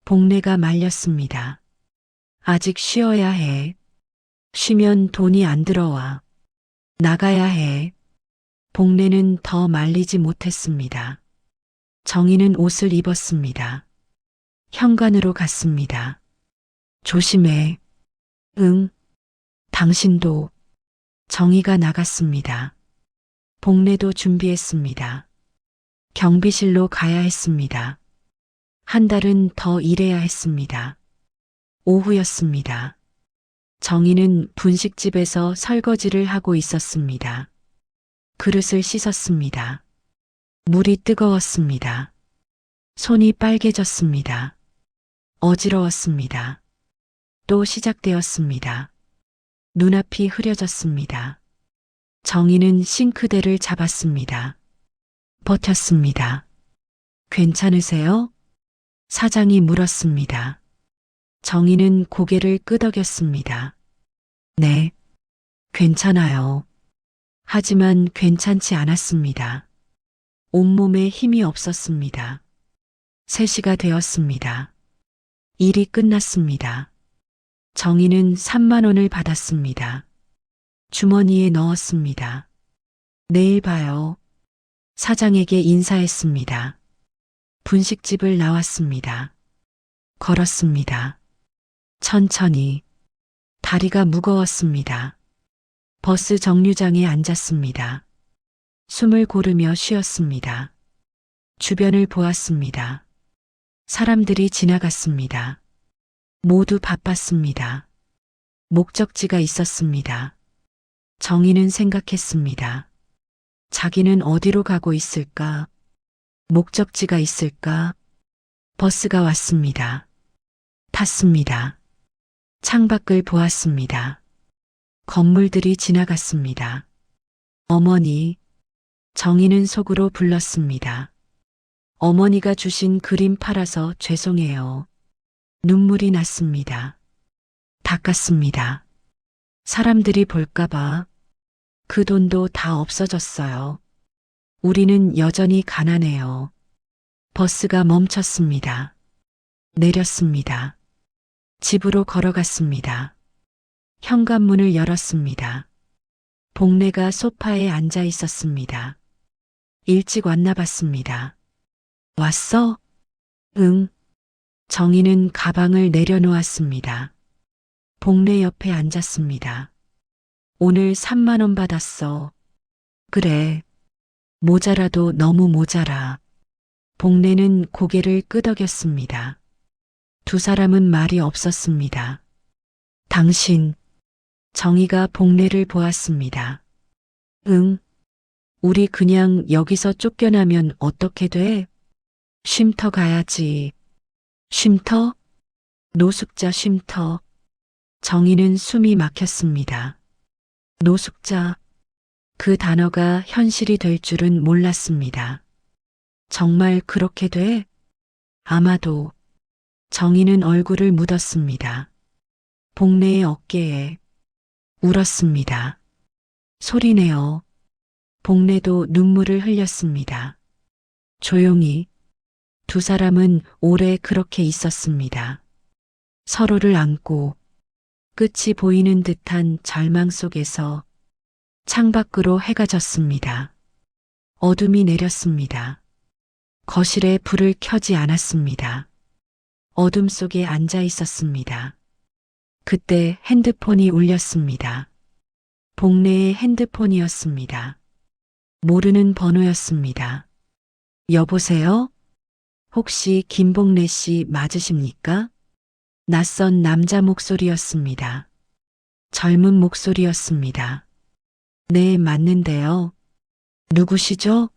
복례가 말렸습니다. 아직 쉬어야 해. 쉬면 돈이 안 들어와. 나가야 해. 복례는 더 말리지 못했습니다. 정희는 옷을 입었습니다. 현관으로 갔습니다. 조심해. 응. 당신도. 정희가 나갔습니다. 복례도 준비했습니다. 경비실로 가야 했습니다. 한 달은 더 일해야 했습니다. 오후였습니다. 정희는 분식집에서 설거지를 하고 있었습니다. 그릇을 씻었습니다. 물이 뜨거웠습니다. 손이 빨개졌습니다. 어지러웠습니다. 또 시작되었습니다. 눈앞이 흐려졌습니다. 정희는 싱크대를 잡았습니다. 버텼습니다. 괜찮으세요? 사장이 물었습니다. 정희는 고개를 끄덕였습니다. 네, 괜찮아요. 하지만 괜찮지 않았습니다. 온몸에 힘이 없었습니다. 3시가 되었습니다. 일이 끝났습니다. 정희는 3만 원을 받았습니다. 주머니에 넣었습니다. 내일 봐요. 사장에게 인사했습니다. 분식집을 나왔습니다. 걸었습니다. 천천히. 다리가 무거웠습니다. 버스 정류장에 앉았습니다. 숨을 고르며 쉬었습니다. 주변을 보았습니다. 사람들이 지나갔습니다. 모두 바빴습니다. 목적지가 있었습니다. 정희는 생각했습니다. 자기는 어디로 가고 있을까? 목적지가 있을까? 버스가 왔습니다. 탔습니다. 창밖을 보았습니다. 건물들이 지나갔습니다. 어머니, 정희는 속으로 불렀습니다. 어머니가 주신 그림 팔아서 죄송해요. 눈물이 났습니다. 닦았습니다. 사람들이 볼까봐 그 돈도 다 없어졌어요. 우리는 여전히 가난해요. 버스가 멈췄습니다. 내렸습니다. 집으로 걸어갔습니다. 현관문을 열었습니다. 복례가 소파에 앉아 있었습니다. 일찍 왔나 봤습니다. 왔어? 응. 정희는 가방을 내려놓았습니다. 복례 옆에 앉았습니다. 오늘 3만 원 받았어. 그래. 모자라도 너무 모자라. 복례는 고개를 끄덕였습니다. 두 사람은 말이 없었습니다. 당신, 정희가 복례를 보았습니다. 응. 우리 그냥 여기서 쫓겨나면 어떻게 돼? 쉼터 가야지. 쉼터? 노숙자 쉼터. 정희는 숨이 막혔습니다. 노숙자. 그 단어가 현실이 될 줄은 몰랐습니다. 정말 그렇게 돼? 아마도. 정희는 얼굴을 묻었습니다. 복례의 어깨에 울었습니다. 소리내어. 복례도 눈물을 흘렸습니다. 조용히. 두 사람은 오래 그렇게 있었습니다. 서로를 안고 끝이 보이는 듯한 절망 속에서 창밖으로 해가 졌습니다. 어둠이 내렸습니다. 거실에 불을 켜지 않았습니다. 어둠 속에 앉아 있었습니다. 그때 핸드폰이 울렸습니다. 복례의 핸드폰이었습니다. 모르는 번호였습니다. 여보세요? 혹시 김복례 씨 맞으십니까? 낯선 남자 목소리였습니다. 젊은 목소리였습니다. 네, 맞는데요. 누구시죠?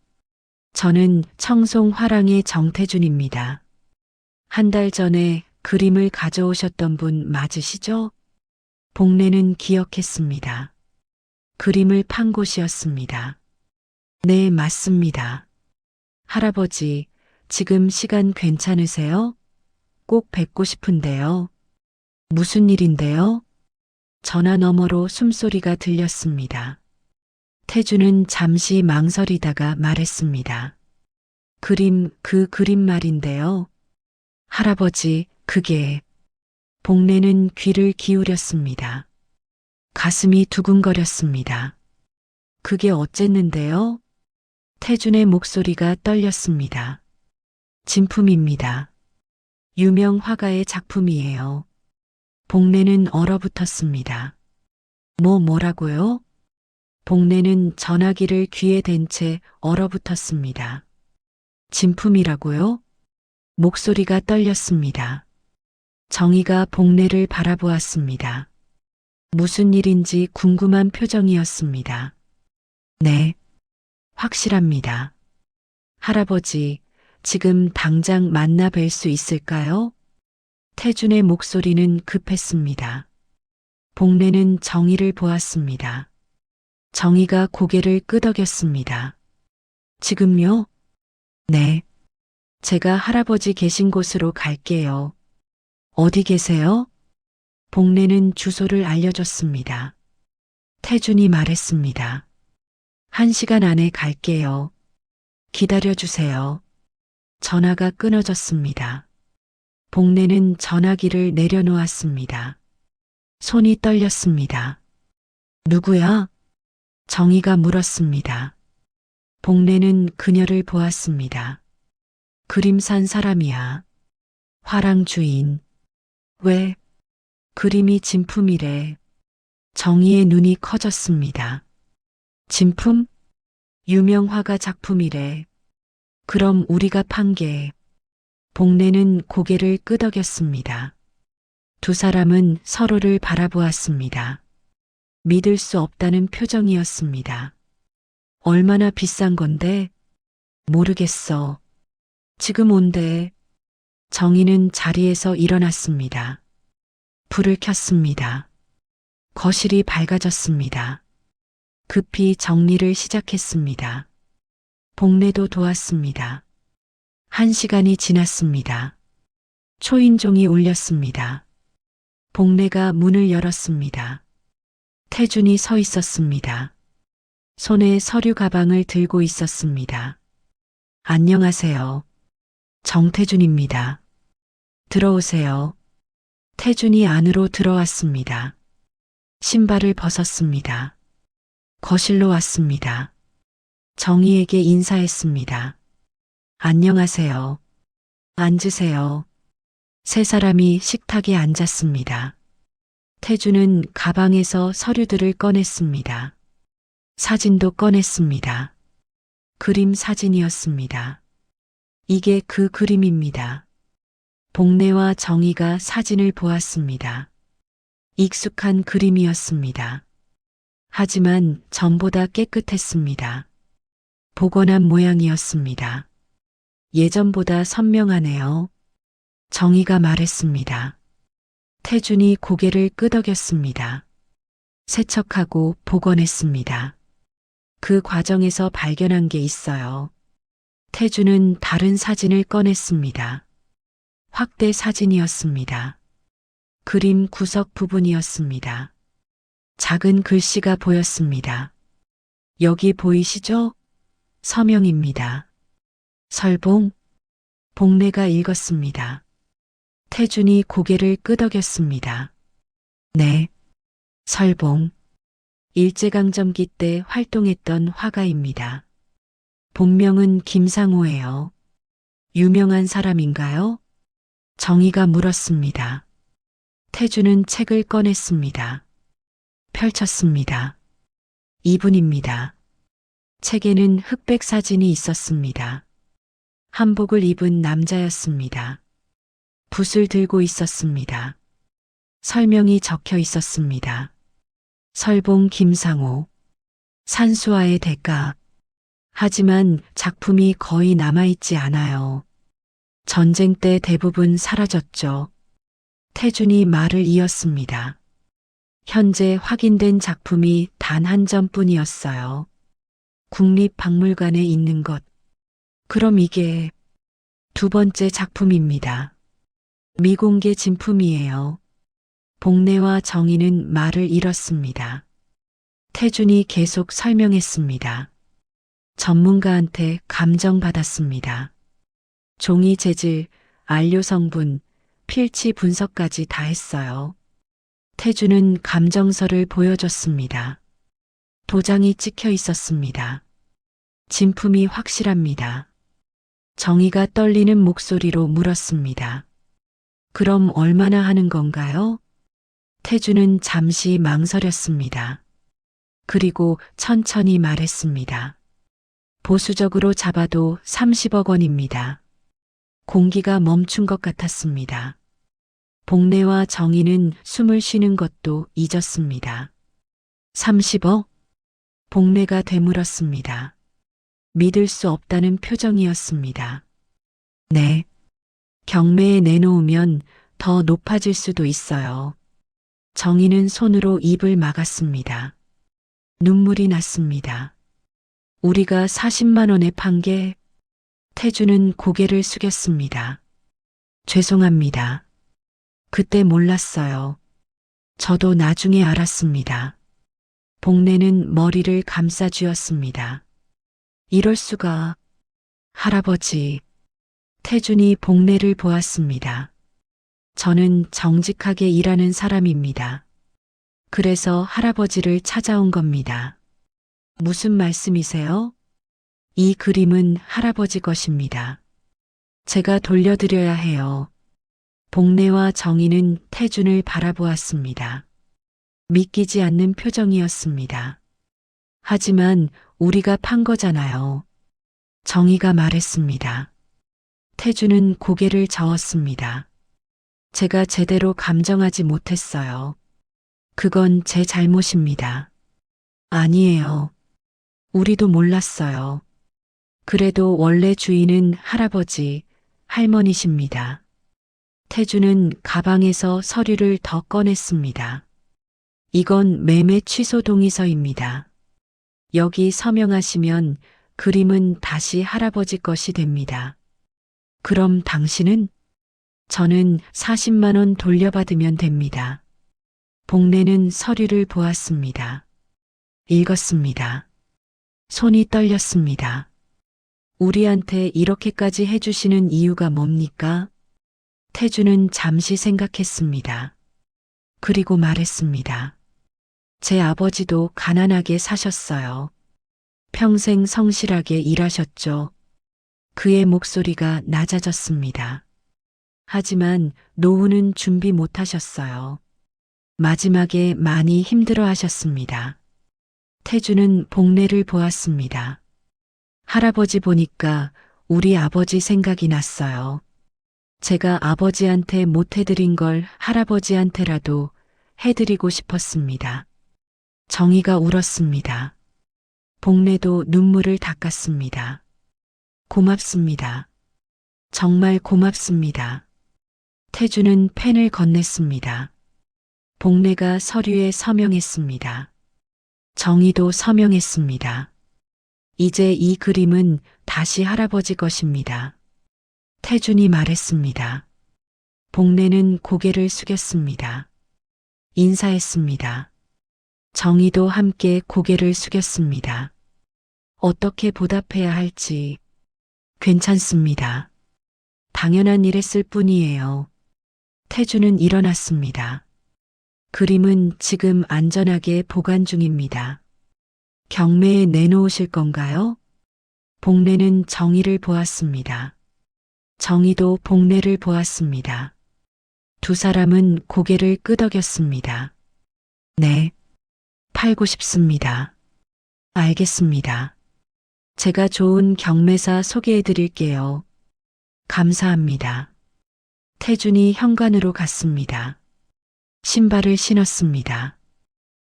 저는 청송 화랑의 정태준입니다. 한 달 전에 그림을 가져오셨던 분 맞으시죠? 복례는 기억했습니다. 그림을 판 곳이었습니다. 네, 맞습니다. 할아버지, 지금 시간 괜찮으세요? 꼭 뵙고 싶은데요. 무슨 일인데요? 전화 너머로 숨소리가 들렸습니다. 태주는 잠시 망설이다가 말했습니다. 그 그림 말인데요. 할아버지, 그게. 복례는 귀를 기울였습니다. 가슴이 두근거렸습니다. 그게 어쨌는데요? 태준의 목소리가 떨렸습니다. 진품입니다. 유명 화가의 작품이에요. 복례는 얼어붙었습니다. 뭐라고요? 복례는 전화기를 귀에 댄 채 얼어붙었습니다. 진품이라고요? 목소리가 떨렸습니다. 정희가 복례를 바라보았습니다. 무슨 일인지 궁금한 표정이었습니다. 네, 확실합니다. 할아버지, 지금 당장 만나 뵐 수 있을까요? 태준의 목소리는 급했습니다. 복례는 정희를 보았습니다. 정희가 고개를 끄덕였습니다. 지금요? 네. 제가 할아버지 계신 곳으로 갈게요. 어디 계세요? 복례는 주소를 알려줬습니다. 태준이 말했습니다. 1시간 안에 갈게요. 기다려주세요. 전화가 끊어졌습니다. 복례는 전화기를 내려놓았습니다. 손이 떨렸습니다. 누구야? 정희가 물었습니다. 복례는 그녀를 보았습니다. 그림 산 사람이야. 화랑 주인. 왜? 그림이 진품이래. 정희의 눈이 커졌습니다. 진품? 유명 화가 작품이래. 그럼 우리가 판 게. 복례는 고개를 끄덕였습니다. 두 사람은 서로를 바라보았습니다. 믿을 수 없다는 표정이었습니다. 얼마나 비싼 건데? 모르겠어. 지금 온대. 정희는 자리에서 일어났습니다. 불을 켰습니다. 거실이 밝아졌습니다. 급히 정리를 시작했습니다. 복례도 도왔습니다. 1시간이 지났습니다. 초인종이 울렸습니다. 복례가 문을 열었습니다. 태준이 서 있었습니다. 손에 서류 가방을 들고 있었습니다. 안녕하세요. 정태준입니다. 들어오세요. 태준이 안으로 들어왔습니다. 신발을 벗었습니다. 거실로 왔습니다. 정희에게 인사했습니다. 안녕하세요. 앉으세요. 세 사람이 식탁에 앉았습니다. 태준은 가방에서 서류들을 꺼냈습니다. 사진도 꺼냈습니다. 그림 사진이었습니다. 이게 그 그림입니다. 복래와 정희가 사진을 보았습니다. 익숙한 그림이었습니다. 하지만 전보다 깨끗했습니다. 복원한 모양이었습니다. 예전보다 선명하네요. 정희가 말했습니다. 태준이 고개를 끄덕였습니다. 세척하고 복원했습니다. 그 과정에서 발견한 게 있어요. 태준은 다른 사진을 꺼냈습니다. 확대 사진이었습니다. 그림 구석 부분이었습니다. 작은 글씨가 보였습니다. 여기 보이시죠? 서명입니다. 설봉, 복래가 읽었습니다. 태준이 고개를 끄덕였습니다. 네, 설봉. 일제강점기 때 활동했던 화가입니다. 본명은 김상호예요. 유명한 사람인가요? 정희가 물었습니다. 태준은 책을 꺼냈습니다. 펼쳤습니다. 이분입니다. 책에는 흑백 사진이 있었습니다. 한복을 입은 남자였습니다. 붓을 들고 있었습니다. 설명이 적혀 있었습니다. 설봉 김상호. 산수화의 대가. 하지만 작품이 거의 남아있지 않아요. 전쟁 때 대부분 사라졌죠. 태준이 말을 이었습니다. 현재 확인된 작품이 단 한 점뿐이었어요. 국립박물관에 있는 것. 그럼 이게 두 번째 작품입니다. 미공개 진품이에요. 복래와 정희는 말을 잃었습니다. 태준이 계속 설명했습니다. 전문가한테 감정받았습니다. 종이 재질, 안료 성분, 필치 분석까지 다 했어요. 태준은 감정서를 보여줬습니다. 도장이 찍혀 있었습니다. 진품이 확실합니다. 정희가 떨리는 목소리로 물었습니다. 그럼 얼마나 하는 건가요? 태준은 잠시 망설였습니다. 그리고 천천히 말했습니다. 보수적으로 잡아도 30억 원입니다. 공기가 멈춘 것 같았습니다. 복래와 정희는 숨을 쉬는 것도 잊었습니다. 30억? 복래가 되물었습니다. 믿을 수 없다는 표정이었습니다. 네. 경매에 내놓으면 더 높아질 수도 있어요. 정희는 손으로 입을 막았습니다. 눈물이 났습니다. 우리가 40만 원에 판 게. 태준은 고개를 숙였습니다. 죄송합니다. 그때 몰랐어요. 저도 나중에 알았습니다. 복래는 머리를 감싸 쥐었습니다. 이럴 수가. 할아버지. 태준이 복래를 보았습니다. 저는 정직하게 일하는 사람입니다. 그래서 할아버지를 찾아온 겁니다. 무슨 말씀이세요? 이 그림은 할아버지 것입니다. 제가 돌려드려야 해요. 복래와 정희는 태준을 바라보았습니다. 믿기지 않는 표정이었습니다. 하지만 우리가 판 거잖아요. 정희가 말했습니다. 태준은 고개를 저었습니다. 제가 제대로 감정하지 못했어요. 그건 제 잘못입니다. 아니에요. 우리도 몰랐어요. 그래도 원래 주인은 할아버지, 할머니십니다. 태준은 가방에서 서류를 더 꺼냈습니다. 이건 매매 취소 동의서입니다. 여기 서명하시면 그림은 다시 할아버지 것이 됩니다. 그럼 당신은? 저는 40만 원 돌려받으면 됩니다. 복래는 서류를 보았습니다. 읽었습니다. 손이 떨렸습니다. 우리한테 이렇게까지 해주시는 이유가 뭡니까? 태주는 잠시 생각했습니다. 그리고 말했습니다. 제 아버지도 가난하게 사셨어요. 평생 성실하게 일하셨죠. 그의 목소리가 낮아졌습니다. 하지만 노후는 준비 못하셨어요. 마지막에 많이 힘들어 하셨습니다. 태주는 복례를 보았습니다. 할아버지 보니까 우리 아버지 생각이 났어요. 제가 아버지한테 못 해드린 걸 할아버지한테라도 해드리고 싶었습니다. 정희가 울었습니다. 복례도 눈물을 닦았습니다. 고맙습니다. 정말 고맙습니다. 태주는 펜을 건넸습니다. 복례가 서류에 서명했습니다. 정희도 서명했습니다. 이제 이 그림은 다시 할아버지 것입니다. 태준이 말했습니다. 복례는 고개를 숙였습니다. 인사했습니다. 정희도 함께 고개를 숙였습니다. 어떻게 보답해야 할지. 괜찮습니다. 당연한 일했을 뿐이에요. 태주는 일어났습니다. 그림은 지금 안전하게 보관 중입니다. 경매에 내놓으실 건가요? 복례는 정희를 보았습니다. 정희도 복례를 보았습니다. 두 사람은 고개를 끄덕였습니다. 네, 팔고 싶습니다. 알겠습니다. 제가 좋은 경매사 소개해 드릴게요. 감사합니다. 태준이 현관으로 갔습니다. 신발을 신었습니다.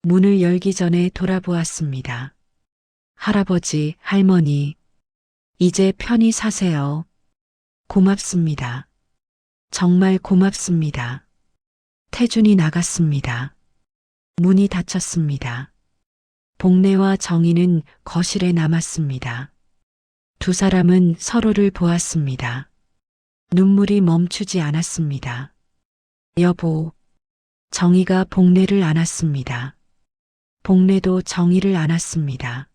문을 열기 전에 돌아보았습니다. 할아버지, 할머니, 이제 편히 사세요. 고맙습니다. 정말 고맙습니다. 태준이 나갔습니다. 문이 닫혔습니다. 복례와 정희는 거실에 남았습니다. 두 사람은 서로를 보았습니다. 눈물이 멈추지 않았습니다. 여보, 정희가 복례를 안았습니다. 복례도 정희를 안았습니다.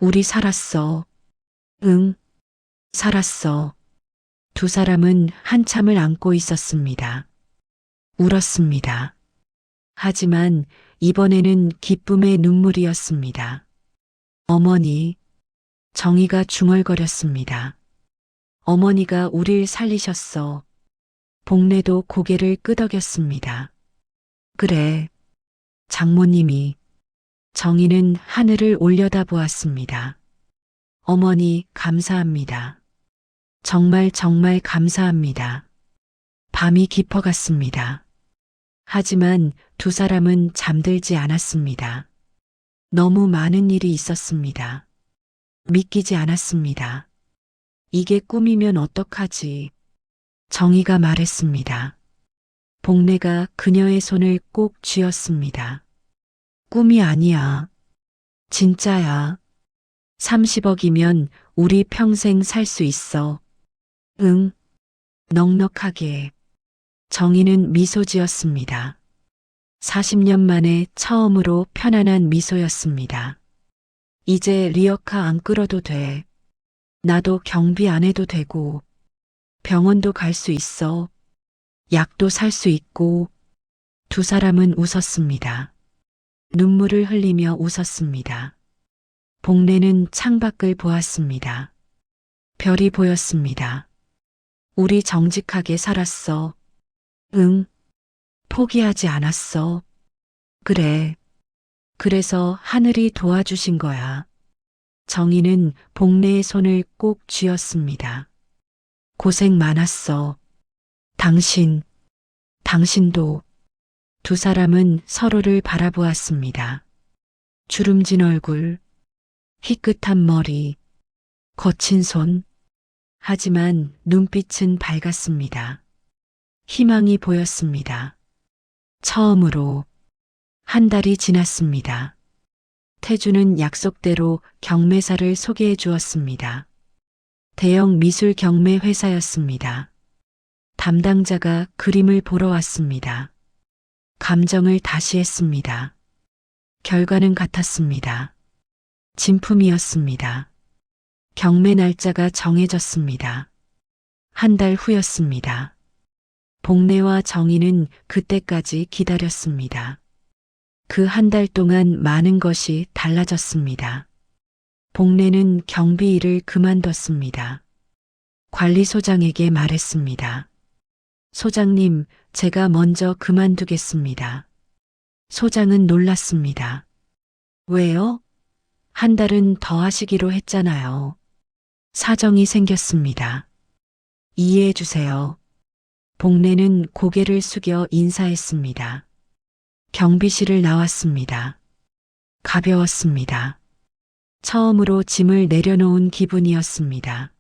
우리 살았어. 응, 살았어. 두 사람은 한참을 안고 있었습니다. 울었습니다. 하지만 이번에는 기쁨의 눈물이었습니다. 어머니, 정희가 중얼거렸습니다. 어머니가 우릴 살리셨어. 복례도 고개를 끄덕였습니다. 그래, 장모님이. 정희는 하늘을 올려다보았습니다. 어머니, 감사합니다. 정말 정말 감사합니다. 밤이 깊어갔습니다. 하지만 두 사람은 잠들지 않았습니다. 너무 많은 일이 있었습니다. 믿기지 않았습니다. 이게 꿈이면 어떡하지? 정희가 말했습니다. 복례가 그녀의 손을 꼭 쥐었습니다. 꿈이 아니야. 진짜야. 30억이면 우리 평생 살 수 있어. 응. 넉넉하게. 정희는 미소 지었습니다. 40년 만에 처음으로 편안한 미소였습니다. 이제 리어카 안 끌어도 돼. 나도 경비 안 해도 되고, 병원도 갈 수 있어. 약도 살 수 있고. 두 사람은 웃었습니다. 눈물을 흘리며 웃었습니다. 복례는 창밖을 보았습니다. 별이 보였습니다. 우리 정직하게 살았어. 응, 포기하지 않았어. 그래. 그래서 하늘이 도와주신 거야. 정희는 복례의 손을 꼭 쥐었습니다. 고생 많았어. 당신도. 두 사람은 서로를 바라보았습니다. 주름진 얼굴, 희끗한 머리, 거친 손. 하지만 눈빛은 밝았습니다. 희망이 보였습니다. 처음으로 한 달이 지났습니다. 태주는 약속대로 경매사를 소개해 주었습니다. 대형 미술 경매 회사였습니다. 담당자가 그림을 보러 왔습니다. 감정을 다시 했습니다. 결과는 같았습니다. 진품이었습니다. 경매 날짜가 정해졌습니다. 한 달 후였습니다. 복례와 정희는 그때까지 기다렸습니다. 그 한 달 동안 많은 것이 달라졌습니다. 복례는 경비 일을 그만뒀습니다. 관리소장에게 말했습니다. 소장님, 제가 먼저 그만두겠습니다. 소장은 놀랐습니다. 왜요? 한 달은 더 하시기로 했잖아요. 사정이 생겼습니다. 이해해 주세요. 복례는 고개를 숙여 인사했습니다. 경비실을 나왔습니다. 가벼웠습니다. 처음으로 짐을 내려놓은 기분이었습니다.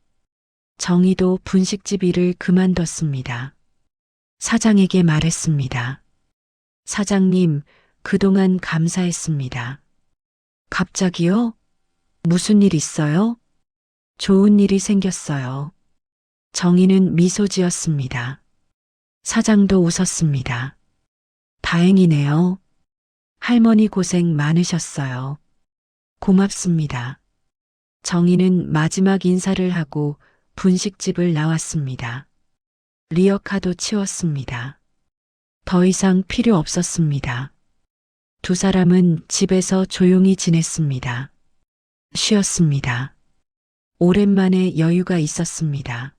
정희도 분식집 일을 그만뒀습니다. 사장에게 말했습니다. 사장님, 그동안 감사했습니다. 갑자기요? 무슨 일 있어요? 좋은 일이 생겼어요. 정희는 미소 지었습니다. 사장도 웃었습니다. 다행이네요. 할머니 고생 많으셨어요. 고맙습니다. 정희는 마지막 인사를 하고 분식집을 나왔습니다. 리어카도 치웠습니다. 더 이상 필요 없었습니다. 두 사람은 집에서 조용히 지냈습니다. 쉬었습니다. 오랜만에 여유가 있었습니다.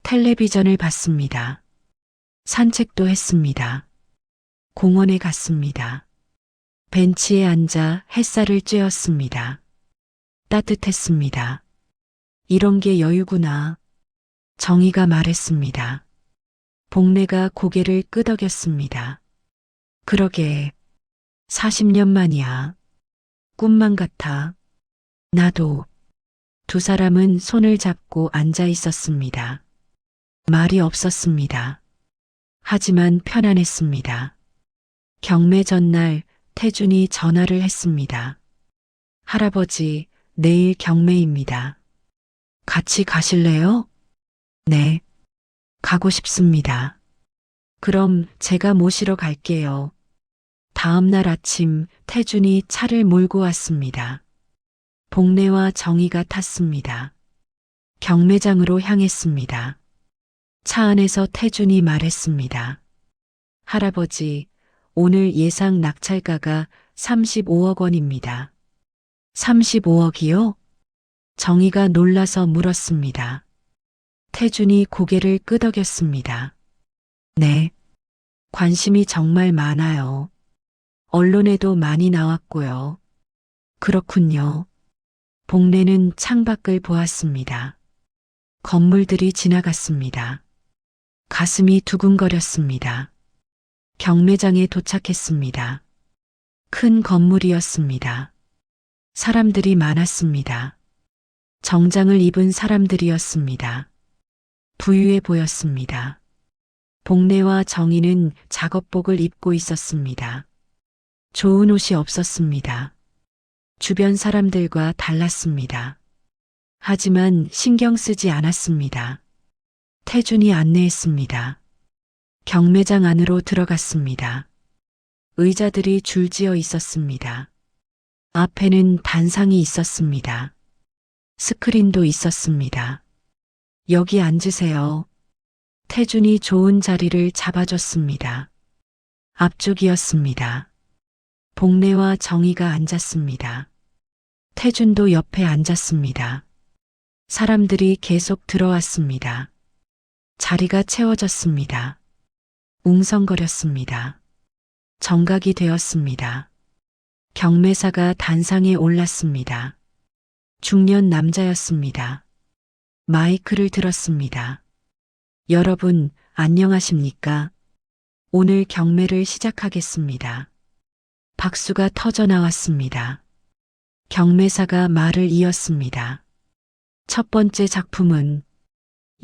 텔레비전을 봤습니다. 산책도 했습니다. 공원에 갔습니다. 벤치에 앉아 햇살을 쬐었습니다. 따뜻했습니다. 이런 게 여유구나. 정희가 말했습니다. 복례가 고개를 끄덕였습니다. 그러게, 40년 만이야. 꿈만 같아. 나도. 두 사람은 손을 잡고 앉아 있었습니다. 말이 없었습니다. 하지만 편안했습니다. 경매 전날 태준이 전화를 했습니다. 할아버지, 내일 경매입니다. 같이 가실래요? 네. 가고 싶습니다. 그럼 제가 모시러 갈게요. 다음 날 아침 태준이 차를 몰고 왔습니다. 복례와 정희가 탔습니다. 경매장으로 향했습니다. 차 안에서 태준이 말했습니다. 할아버지, 오늘 예상 낙찰가가 35억 원입니다. 35억이요? 정희가 놀라서 물었습니다. 태준이 고개를 끄덕였습니다. 네. 관심이 정말 많아요. 언론에도 많이 나왔고요. 그렇군요. 복례는 창밖을 보았습니다. 건물들이 지나갔습니다. 가슴이 두근거렸습니다. 경매장에 도착했습니다. 큰 건물이었습니다. 사람들이 많았습니다. 정장을 입은 사람들이었습니다. 부유해 보였습니다. 복례와 정희는 작업복을 입고 있었습니다. 좋은 옷이 없었습니다. 주변 사람들과 달랐습니다. 하지만 신경 쓰지 않았습니다. 태준이 안내했습니다. 경매장 안으로 들어갔습니다. 의자들이 줄지어 있었습니다. 앞에는 단상이 있었습니다. 스크린도 있었습니다. 여기 앉으세요. 태준이 좋은 자리를 잡아줬습니다. 앞쪽이었습니다. 복례와 정희가 앉았습니다. 태준도 옆에 앉았습니다. 사람들이 계속 들어왔습니다. 자리가 채워졌습니다. 웅성거렸습니다. 정각이 되었습니다. 경매사가 단상에 올랐습니다. 중년 남자였습니다. 마이크를 들었습니다. 여러분, 안녕하십니까? 오늘 경매를 시작하겠습니다. 박수가 터져 나왔습니다. 경매사가 말을 이었습니다. 첫 번째 작품은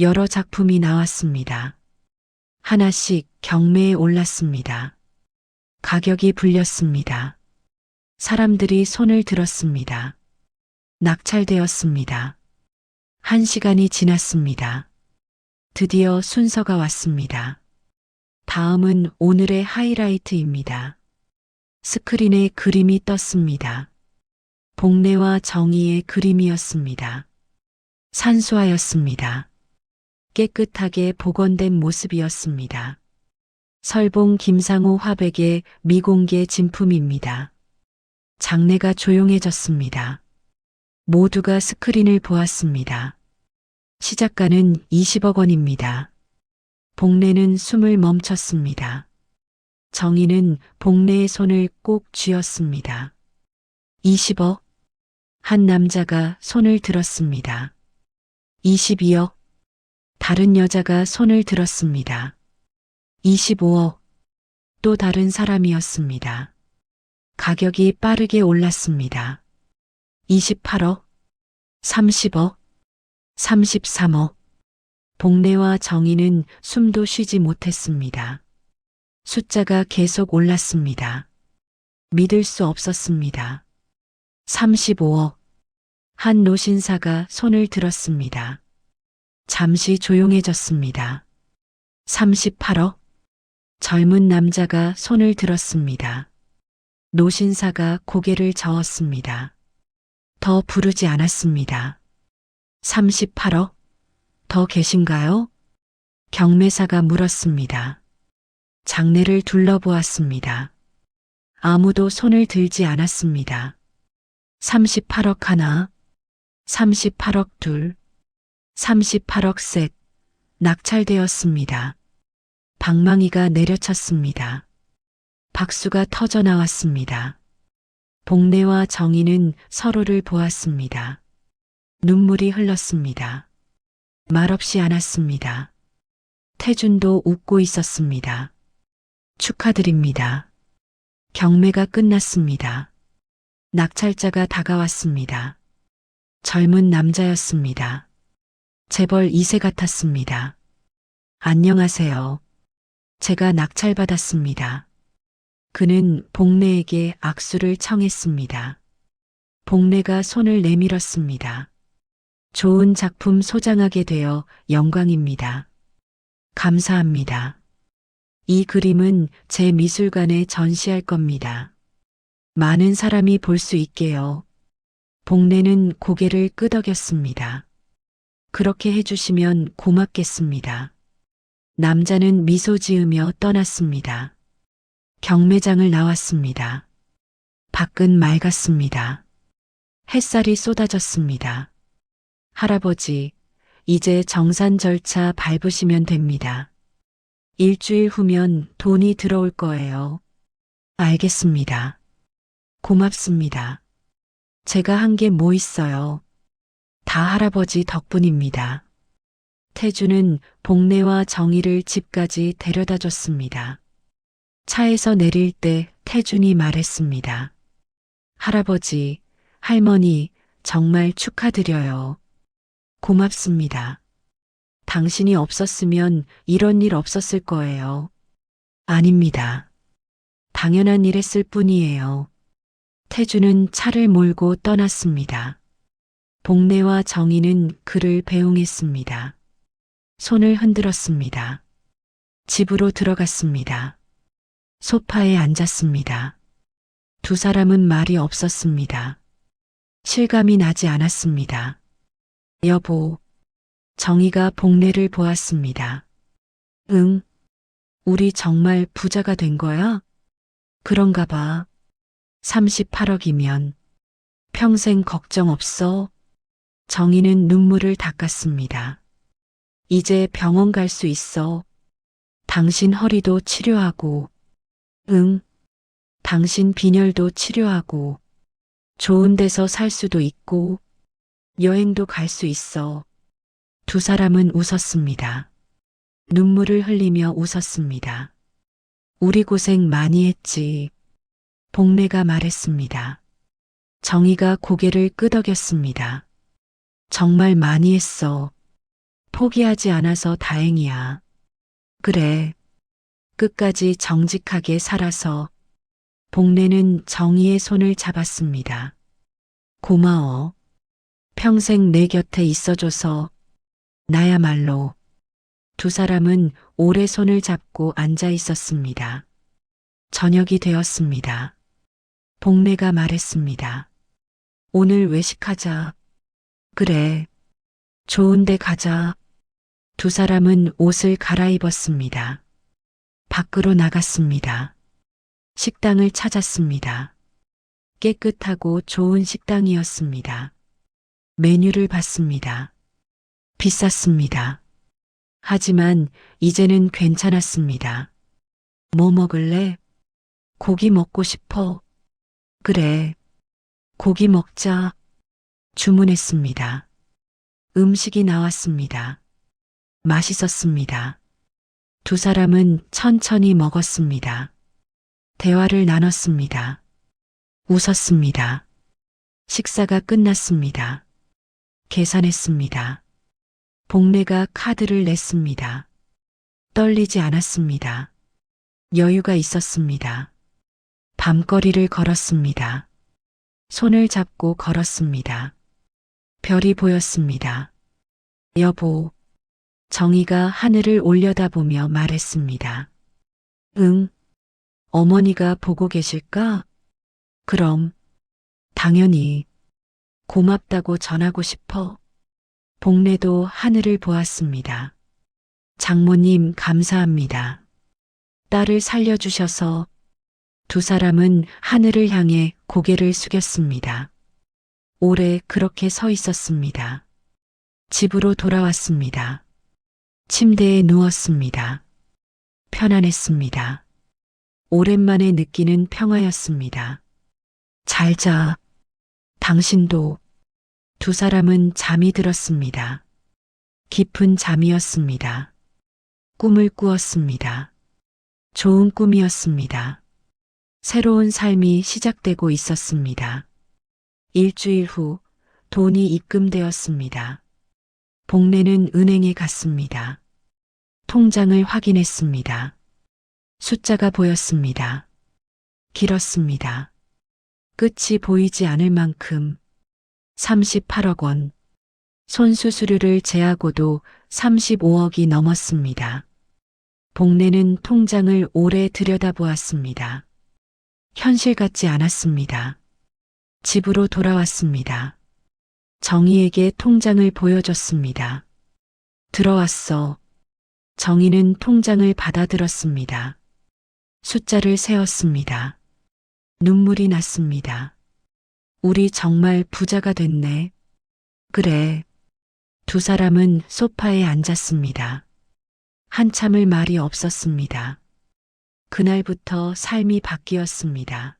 여러 작품이 나왔습니다. 하나씩 경매에 올랐습니다. 가격이 불렸습니다. 사람들이 손을 들었습니다. 낙찰되었습니다. 1시간이 지났습니다. 드디어 순서가 왔습니다. 다음은 오늘의 하이라이트입니다. 스크린에 그림이 떴습니다. 복례와 정의의 그림이었습니다. 산수하였습니다. 깨끗하게 복원된 모습이었습니다. 설봉 김상호 화백의 미공개 진품입니다. 장례가 조용해졌습니다. 모두가 스크린을 보았습니다. 시작가는 20억 원입니다. 복례는 숨을 멈췄습니다. 정의는 복례의 손을 꼭 쥐었습니다. 20억. 한 남자가 손을 들었습니다. 22억. 다른 여자가 손을 들었습니다. 25억. 또 다른 사람이었습니다. 가격이 빠르게 올랐습니다. 28억. 30억. 33억. 복례와 정의는 숨도 쉬지 못했습니다. 숫자가 계속 올랐습니다. 믿을 수 없었습니다. 35억. 한 노신사가 손을 들었습니다. 잠시 조용해졌습니다. 38억. 젊은 남자가 손을 들었습니다. 노신사가 고개를 저었습니다. 더 부르지 않았습니다. 38억. 더 계신가요? 경매사가 물었습니다. 장례를 둘러보았습니다. 아무도 손을 들지 않았습니다. 38억 하나, 38억 둘, 38억 셋, 낙찰되었습니다. 방망이가 내려쳤습니다. 박수가 터져 나왔습니다. 복례와 정의는 서로를 보았습니다. 눈물이 흘렀습니다. 말없이 안았습니다. 태준도 웃고 있었습니다. 축하드립니다. 경매가 끝났습니다. 낙찰자가 다가왔습니다. 젊은 남자였습니다. 재벌 2세 같았습니다. 안녕하세요. 제가 낙찰받았습니다. 그는 복례에게 악수를 청했습니다. 복례가 손을 내밀었습니다. 좋은 작품 소장하게 되어 영광입니다. 감사합니다. 이 그림은 제 미술관에 전시할 겁니다. 많은 사람이 볼 수 있게요. 복례는 고개를 끄덕였습니다. 그렇게 해주시면 고맙겠습니다. 남자는 미소 지으며 떠났습니다. 경매장을 나왔습니다. 밖은 맑았습니다. 햇살이 쏟아졌습니다. 할아버지, 이제 정산 절차 밟으시면 됩니다. 일주일 후면 돈이 들어올 거예요. 알겠습니다. 고맙습니다. 제가 한 게 뭐 있어요. 다 할아버지 덕분입니다. 태주는 복례와 정의를 집까지 데려다 줬습니다. 차에서 내릴 때 태준이 말했습니다. 할아버지, 할머니, 정말 축하드려요. 고맙습니다. 당신이 없었으면 이런 일 없었을 거예요. 아닙니다. 당연한 일 했을 뿐이에요. 태주는 차를 몰고 떠났습니다. 복례와 정의는 그를 배웅했습니다. 손을 흔들었습니다. 집으로 들어갔습니다. 소파에 앉았습니다. 두 사람은 말이 없었습니다. 실감이 나지 않았습니다. 여보, 정의가 복례를 보았습니다. 응, 우리 정말 부자가 된 거야? 그런가 봐. 38억이면 평생 걱정 없어. 정의는 눈물을 닦았습니다. 이제 병원 갈 수 있어. 당신 허리도 치료하고, 응, 당신 빈혈도 치료하고, 좋은 데서 살 수도 있고, 여행도 갈 수 있어. 두 사람은 웃었습니다. 눈물을 흘리며 웃었습니다. 우리 고생 많이 했지. 복례가 말했습니다. 정의가 고개를 끄덕였습니다. 정말 많이 했어. 포기하지 않아서 다행이야. 그래. 끝까지 정직하게 살아서. 복례는 정의의 손을 잡았습니다. 고마워. 평생 내 곁에 있어줘서. 나야말로. 두 사람은 오래 손을 잡고 앉아 있었습니다. 저녁이 되었습니다. 복례가 말했습니다. 오늘 외식하자. 그래. 좋은데 가자. 두 사람은 옷을 갈아입었습니다. 밖으로 나갔습니다. 식당을 찾았습니다. 깨끗하고 좋은 식당이었습니다. 메뉴를 봤습니다. 비쌌습니다. 하지만 이제는 괜찮았습니다. 뭐 먹을래? 고기 먹고 싶어. 그래. 고기 먹자. 주문했습니다. 음식이 나왔습니다. 맛있었습니다. 두 사람은 천천히 먹었습니다. 대화를 나눴습니다. 웃었습니다. 식사가 끝났습니다. 계산했습니다. 복례가 카드를 냈습니다. 떨리지 않았습니다. 여유가 있었습니다. 밤거리를 걸었습니다. 손을 잡고 걸었습니다. 별이 보였습니다. 여보, 정희가 하늘을 올려다보며 말했습니다. 응, 어머니가 보고 계실까? 그럼, 당연히, 고맙다고 전하고 싶어. 복례도 하늘을 보았습니다. 장모님 감사합니다. 딸을 살려주셔서 두 사람은 하늘을 향해 고개를 숙였습니다. 오래 그렇게 서 있었습니다. 집으로 돌아왔습니다. 침대에 누웠습니다. 편안했습니다. 오랜만에 느끼는 평화였습니다. 잘 자. 당신도. 두 사람은 잠이 들었습니다. 깊은 잠이었습니다. 꿈을 꾸었습니다. 좋은 꿈이었습니다. 새로운 삶이 시작되고 있었습니다. 일주일 후 돈이 입금되었습니다. 복례는 은행에 갔습니다. 통장을 확인했습니다. 숫자가 보였습니다. 길었습니다. 끝이 보이지 않을 만큼 38억 원. 손수수료를 제하고도 35억이 넘었습니다. 복례는 통장을 오래 들여다보았습니다. 현실 같지 않았습니다. 집으로 돌아왔습니다. 정희에게 통장을 보여줬습니다. 들어왔어. 정희는 통장을 받아들었습니다. 숫자를 세었습니다. 눈물이 났습니다. 우리 정말 부자가 됐네. 그래. 두 사람은 소파에 앉았습니다. 한참을 말이 없었습니다. 그날부터 삶이 바뀌었습니다.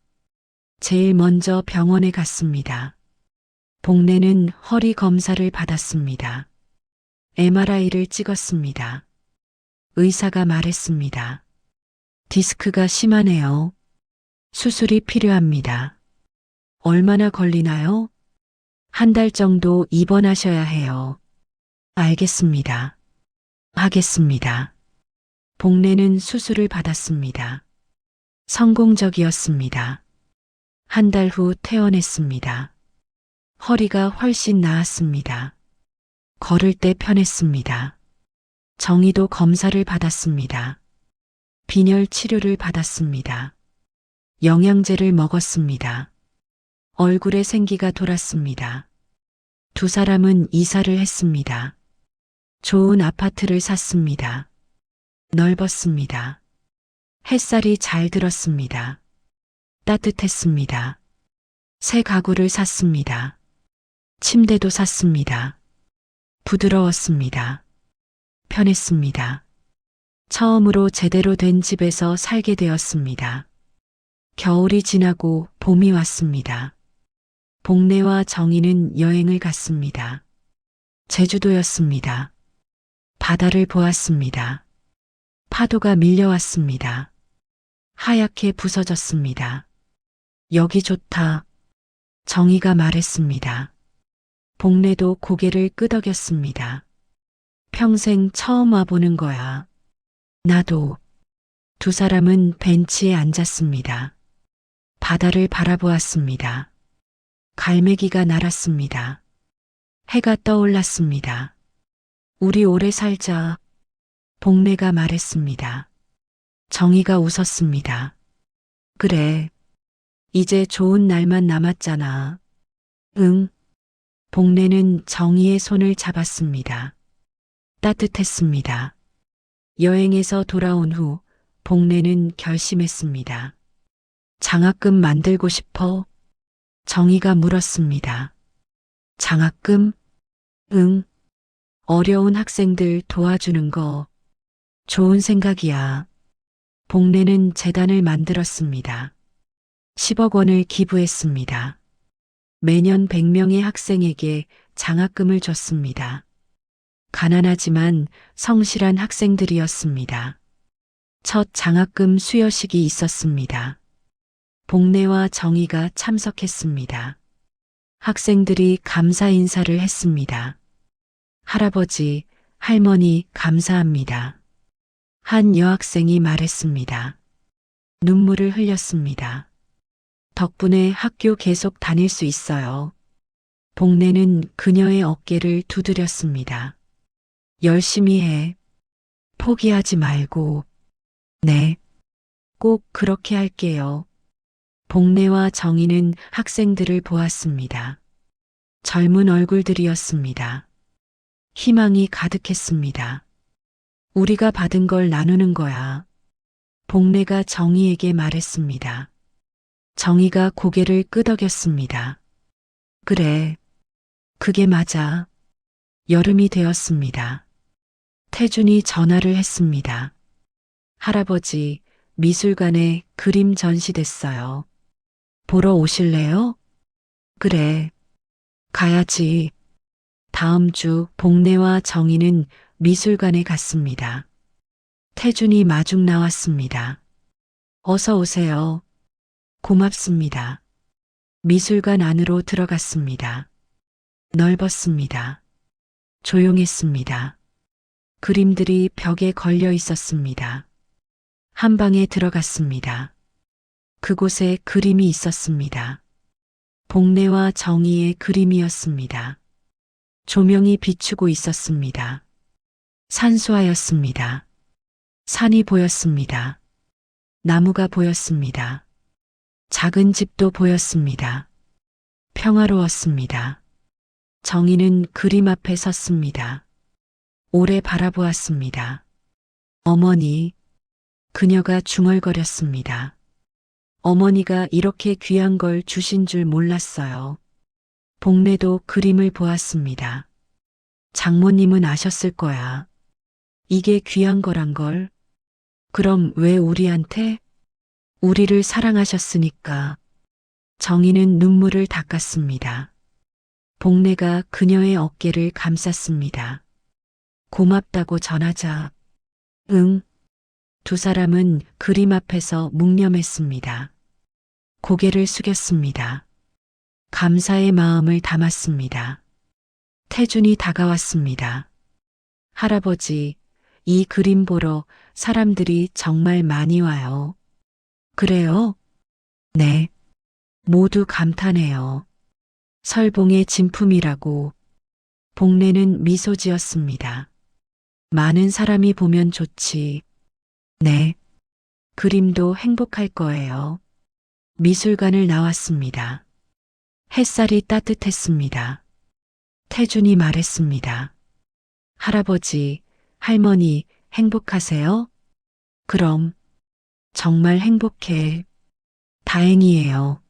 제일 먼저 병원에 갔습니다. 복례는 허리 검사를 받았습니다. MRI를 찍었습니다. 의사가 말했습니다. 디스크가 심하네요. 수술이 필요합니다. 얼마나 걸리나요? 한 달 정도 입원하셔야 해요. 알겠습니다. 하겠습니다. 복례는 수술을 받았습니다. 성공적이었습니다. 한 달 후 퇴원했습니다. 허리가 훨씬 나았습니다. 걸을 때 편했습니다. 정희도 검사를 받았습니다. 빈혈 치료를 받았습니다. 영양제를 먹었습니다. 얼굴에 생기가 돌았습니다. 두 사람은 이사를 했습니다. 좋은 아파트를 샀습니다. 넓었습니다. 햇살이 잘 들었습니다. 따뜻했습니다. 새 가구를 샀습니다. 침대도 샀습니다. 부드러웠습니다. 편했습니다. 처음으로 제대로 된 집에서 살게 되었습니다. 겨울이 지나고 봄이 왔습니다. 복례와 정희는 여행을 갔습니다. 제주도였습니다. 바다를 보았습니다. 파도가 밀려왔습니다. 하얗게 부서졌습니다. 여기 좋다. 정희가 말했습니다. 복례도 고개를 끄덕였습니다. 평생 처음 와보는 거야. 나도. 두 사람은 벤치에 앉았습니다. 바다를 바라보았습니다. 갈매기가 날았습니다. 해가 떠올랐습니다. 우리 오래 살자. 복례가 말했습니다. 정희가 웃었습니다. 그래. 이제 좋은 날만 남았잖아. 응. 복래는 정희의 손을 잡았습니다. 따뜻했습니다. 여행에서 돌아온 후 복래는 결심했습니다. 장학금 만들고 싶어? 정희가 물었습니다. 장학금? 응. 어려운 학생들 도와주는 거 좋은 생각이야. 복래는 재단을 만들었습니다. 10억 원을 기부했습니다. 매년 100명의 학생에게 장학금을 줬습니다. 가난하지만 성실한 학생들이었습니다. 첫 장학금 수여식이 있었습니다. 복래와 정희가 참석했습니다. 학생들이 감사 인사를 했습니다. 할아버지, 할머니 감사합니다. 한 여학생이 말했습니다. 눈물을 흘렸습니다. 덕분에 학교 계속 다닐 수 있어요. 복래는 그녀의 어깨를 두드렸습니다. 열심히 해. 포기하지 말고. 네. 꼭 그렇게 할게요. 복래와 정희는 학생들을 보았습니다. 젊은 얼굴들이었습니다. 희망이 가득했습니다. 우리가 받은 걸 나누는 거야. 복래가 정희에게 말했습니다. 정희가 고개를 끄덕였습니다. 그래. 그게 맞아. 여름이 되었습니다. 태준이 전화를 했습니다. 할아버지, 미술관에 그림 전시됐어요. 보러 오실래요? 그래. 가야지. 다음 주 복래와 정희는 미술관에 갔습니다. 태준이 마중 나왔습니다. 어서 오세요. 고맙습니다. 미술관 안으로 들어갔습니다. 넓었습니다. 조용했습니다. 그림들이 벽에 걸려 있었습니다. 한 방에 들어갔습니다. 그곳에 그림이 있었습니다. 복래와 정희의 그림이었습니다. 조명이 비추고 있었습니다. 산수화였습니다. 산이 보였습니다. 나무가 보였습니다. 작은 집도 보였습니다. 평화로웠습니다. 정희는 그림 앞에 섰습니다. 오래 바라보았습니다. 어머니, 그녀가 중얼거렸습니다. 어머니가 이렇게 귀한 걸 주신 줄 몰랐어요. 복래도 그림을 보았습니다. 장모님은 아셨을 거야. 이게 귀한 거란 걸. 그럼 왜 우리한테? 우리를 사랑하셨으니까. 정희는 눈물을 닦았습니다. 복래가 그녀의 어깨를 감쌌습니다. 고맙다고 전하자. 응. 두 사람은 그림 앞에서 묵념했습니다. 고개를 숙였습니다. 감사의 마음을 담았습니다. 태준이 다가왔습니다. 할아버지, 이 그림 보러 사람들이 정말 많이 와요. 그래요? 네. 모두 감탄해요. 설봉의 진품이라고. 복래는 미소 지었습니다. 많은 사람이 보면 좋지. 네. 그림도 행복할 거예요. 미술관을 나왔습니다. 햇살이 따뜻했습니다. 태준이 말했습니다. 할아버지, 할머니, 행복하세요? 그럼, 정말 행복해. 다행이에요.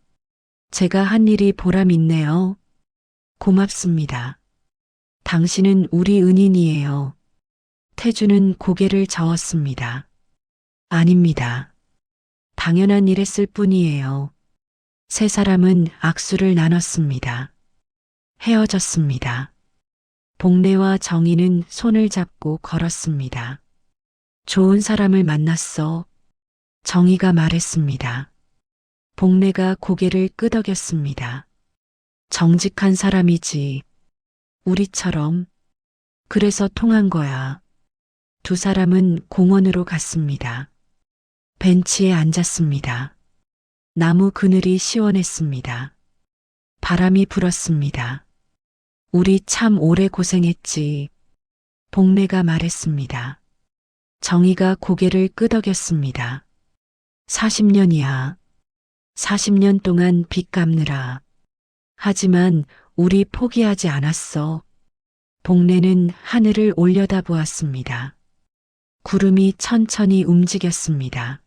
제가 한 일이 보람 있네요. 고맙습니다. 당신은 우리 은인이에요. 태준은 고개를 저었습니다. 아닙니다. 당연한 일했을 뿐이에요. 세 사람은 악수를 나눴습니다. 헤어졌습니다. 복래와 정희는 손을 잡고 걸었습니다. 좋은 사람을 만났어. 정희가 말했습니다. 복래가 고개를 끄덕였습니다. 정직한 사람이지. 우리처럼. 그래서 통한 거야. 두 사람은 공원으로 갔습니다. 벤치에 앉았습니다. 나무 그늘이 시원했습니다. 바람이 불었습니다. 우리 참 오래 고생했지. 복래가 말했습니다. 정희가 고개를 끄덕였습니다. 40년이야. 40년 동안 빚 갚느라. 하지만 우리 포기하지 않았어. 복례는 하늘을 올려다보았습니다. 구름이 천천히 움직였습니다.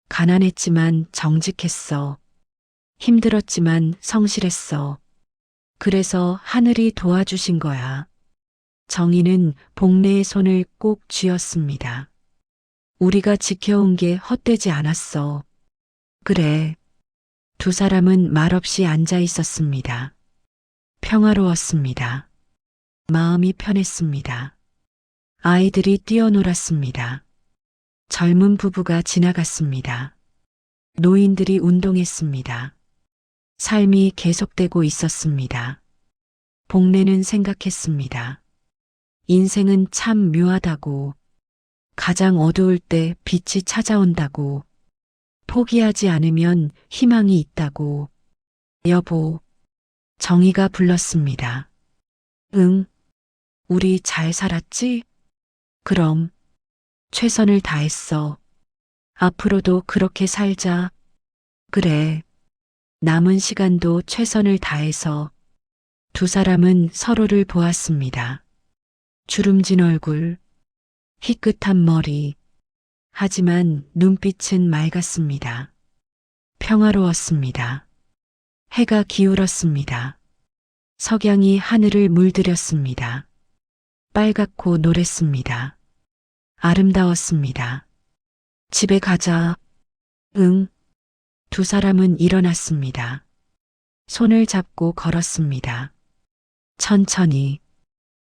가난했지만 정직했어. 힘들었지만 성실했어. 그래서 하늘이 도와주신 거야. 정희는 복례의 손을 꼭 쥐었습니다. 우리가 지켜온 게 헛되지 않았어. 그래. 두 사람은 말없이 앉아 있었습니다. 평화로웠습니다. 마음이 편했습니다. 아이들이 뛰어놀았습니다. 젊은 부부가 지나갔습니다. 노인들이 운동했습니다. 삶이 계속되고 있었습니다. 복례는 생각했습니다. 인생은 참 묘하다고. 가장 어두울 때 빛이 찾아온다고. 포기하지 않으면 희망이 있다고. 여보, 정희가 불렀습니다. 응, 우리 잘 살았지? 그럼, 최선을 다했어. 앞으로도 그렇게 살자. 그래, 남은 시간도 최선을 다해서. 두 사람은 서로를 보았습니다. 주름진 얼굴, 희끗한 머리. 하지만 눈빛은 맑았습니다. 평화로웠습니다. 해가 기울었습니다. 석양이 하늘을 물들였습니다. 빨갛고 노랬습니다. 아름다웠습니다. 집에 가자. 응. 두 사람은 일어났습니다. 손을 잡고 걸었습니다. 천천히.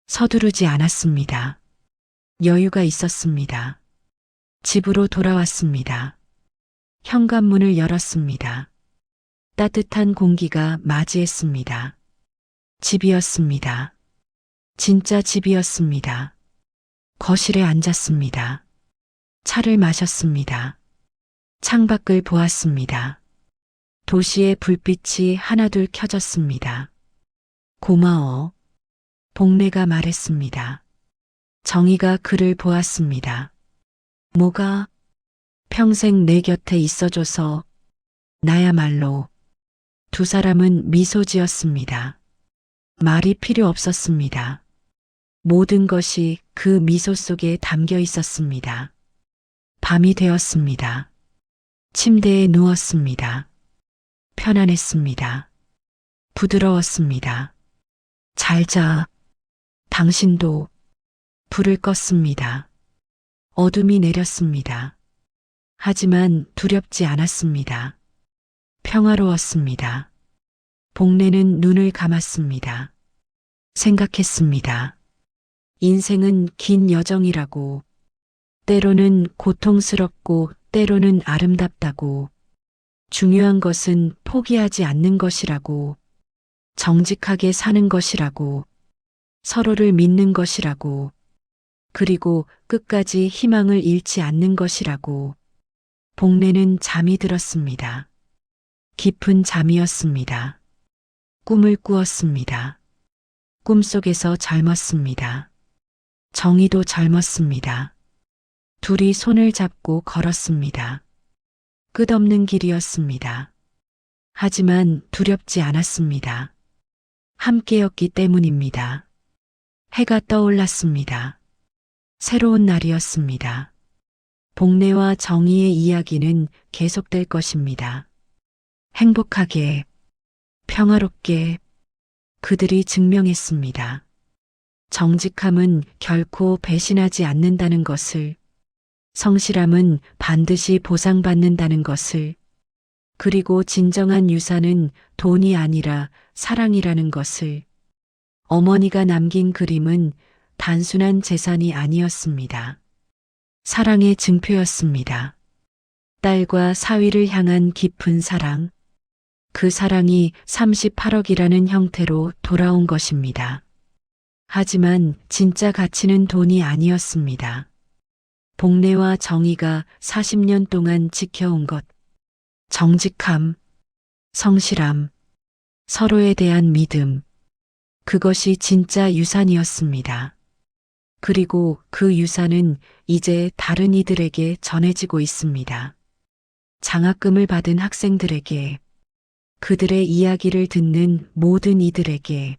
서두르지 않았습니다. 여유가 있었습니다. 집으로 돌아왔습니다. 현관문을 열었습니다. 따뜻한 공기가 맞이했습니다. 집이었습니다. 진짜 집이었습니다. 거실에 앉았습니다. 차를 마셨습니다. 창밖을 보았습니다. 도시의 불빛이 하나둘 켜졌습니다. 고마워. 복례가 말했습니다. 정희가 그를 보았습니다. 뭐가? 평생 내 곁에 있어줘서. 나야말로. 두 사람은 미소 지었습니다. 말이 필요 없었습니다. 모든 것이 그 미소 속에 담겨 있었습니다. 밤이 되었습니다. 침대에 누웠습니다. 편안했습니다. 부드러웠습니다. 잘 자. 당신도. 불을 껐습니다. 어둠이 내렸습니다. 하지만 두렵지 않았습니다. 평화로웠습니다. 복례는 눈을 감았습니다. 생각했습니다. 인생은 긴 여정이라고. 때로는 고통스럽고 때로는 아름답다고. 중요한 것은 포기하지 않는 것이라고. 정직하게 사는 것이라고. 서로를 믿는 것이라고. 그리고 끝까지 희망을 잃지 않는 것이라고. 복례는 잠이 들었습니다. 깊은 잠이었습니다. 꿈을 꾸었습니다. 꿈속에서 젊었습니다. 정희도 젊었습니다. 둘이 손을 잡고 걸었습니다. 끝없는 길이었습니다. 하지만 두렵지 않았습니다. 함께였기 때문입니다. 해가 떠올랐습니다. 새로운 날이었습니다. 복례와 정희의 이야기는 계속될 것입니다. 행복하게, 평화롭게 그들이 증명했습니다. 정직함은 결코 배신하지 않는다는 것을, 성실함은 반드시 보상받는다는 것을, 그리고 진정한 유산은 돈이 아니라 사랑이라는 것을. 어머니가 남긴 그림은 단순한 재산이 아니었습니다. 사랑의 증표였습니다. 딸과 사위를 향한 깊은 사랑. 그 사랑이 38억이라는 형태로 돌아온 것입니다. 하지만 진짜 가치는 돈이 아니었습니다. 복례와 정희가 40년 동안 지켜온 것. 정직함, 성실함, 서로에 대한 믿음. 그것이 진짜 유산이었습니다. 그리고 그 유산은 이제 다른 이들에게 전해지고 있습니다. 장학금을 받은 학생들에게, 그들의 이야기를 듣는 모든 이들에게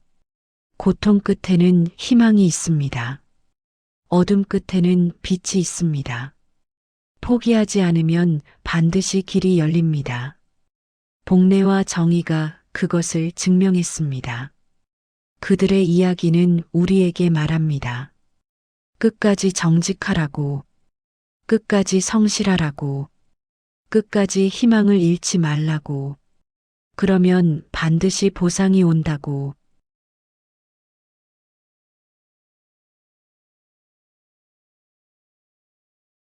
고통 끝에는 희망이 있습니다. 어둠 끝에는 빛이 있습니다. 포기하지 않으면 반드시 길이 열립니다. 복례와 정의가 그것을 증명했습니다. 그들의 이야기는 우리에게 말합니다. 끝까지 정직하라고, 끝까지 성실하라고, 끝까지 희망을 잃지 말라고, 그러면 반드시 보상이 온다고,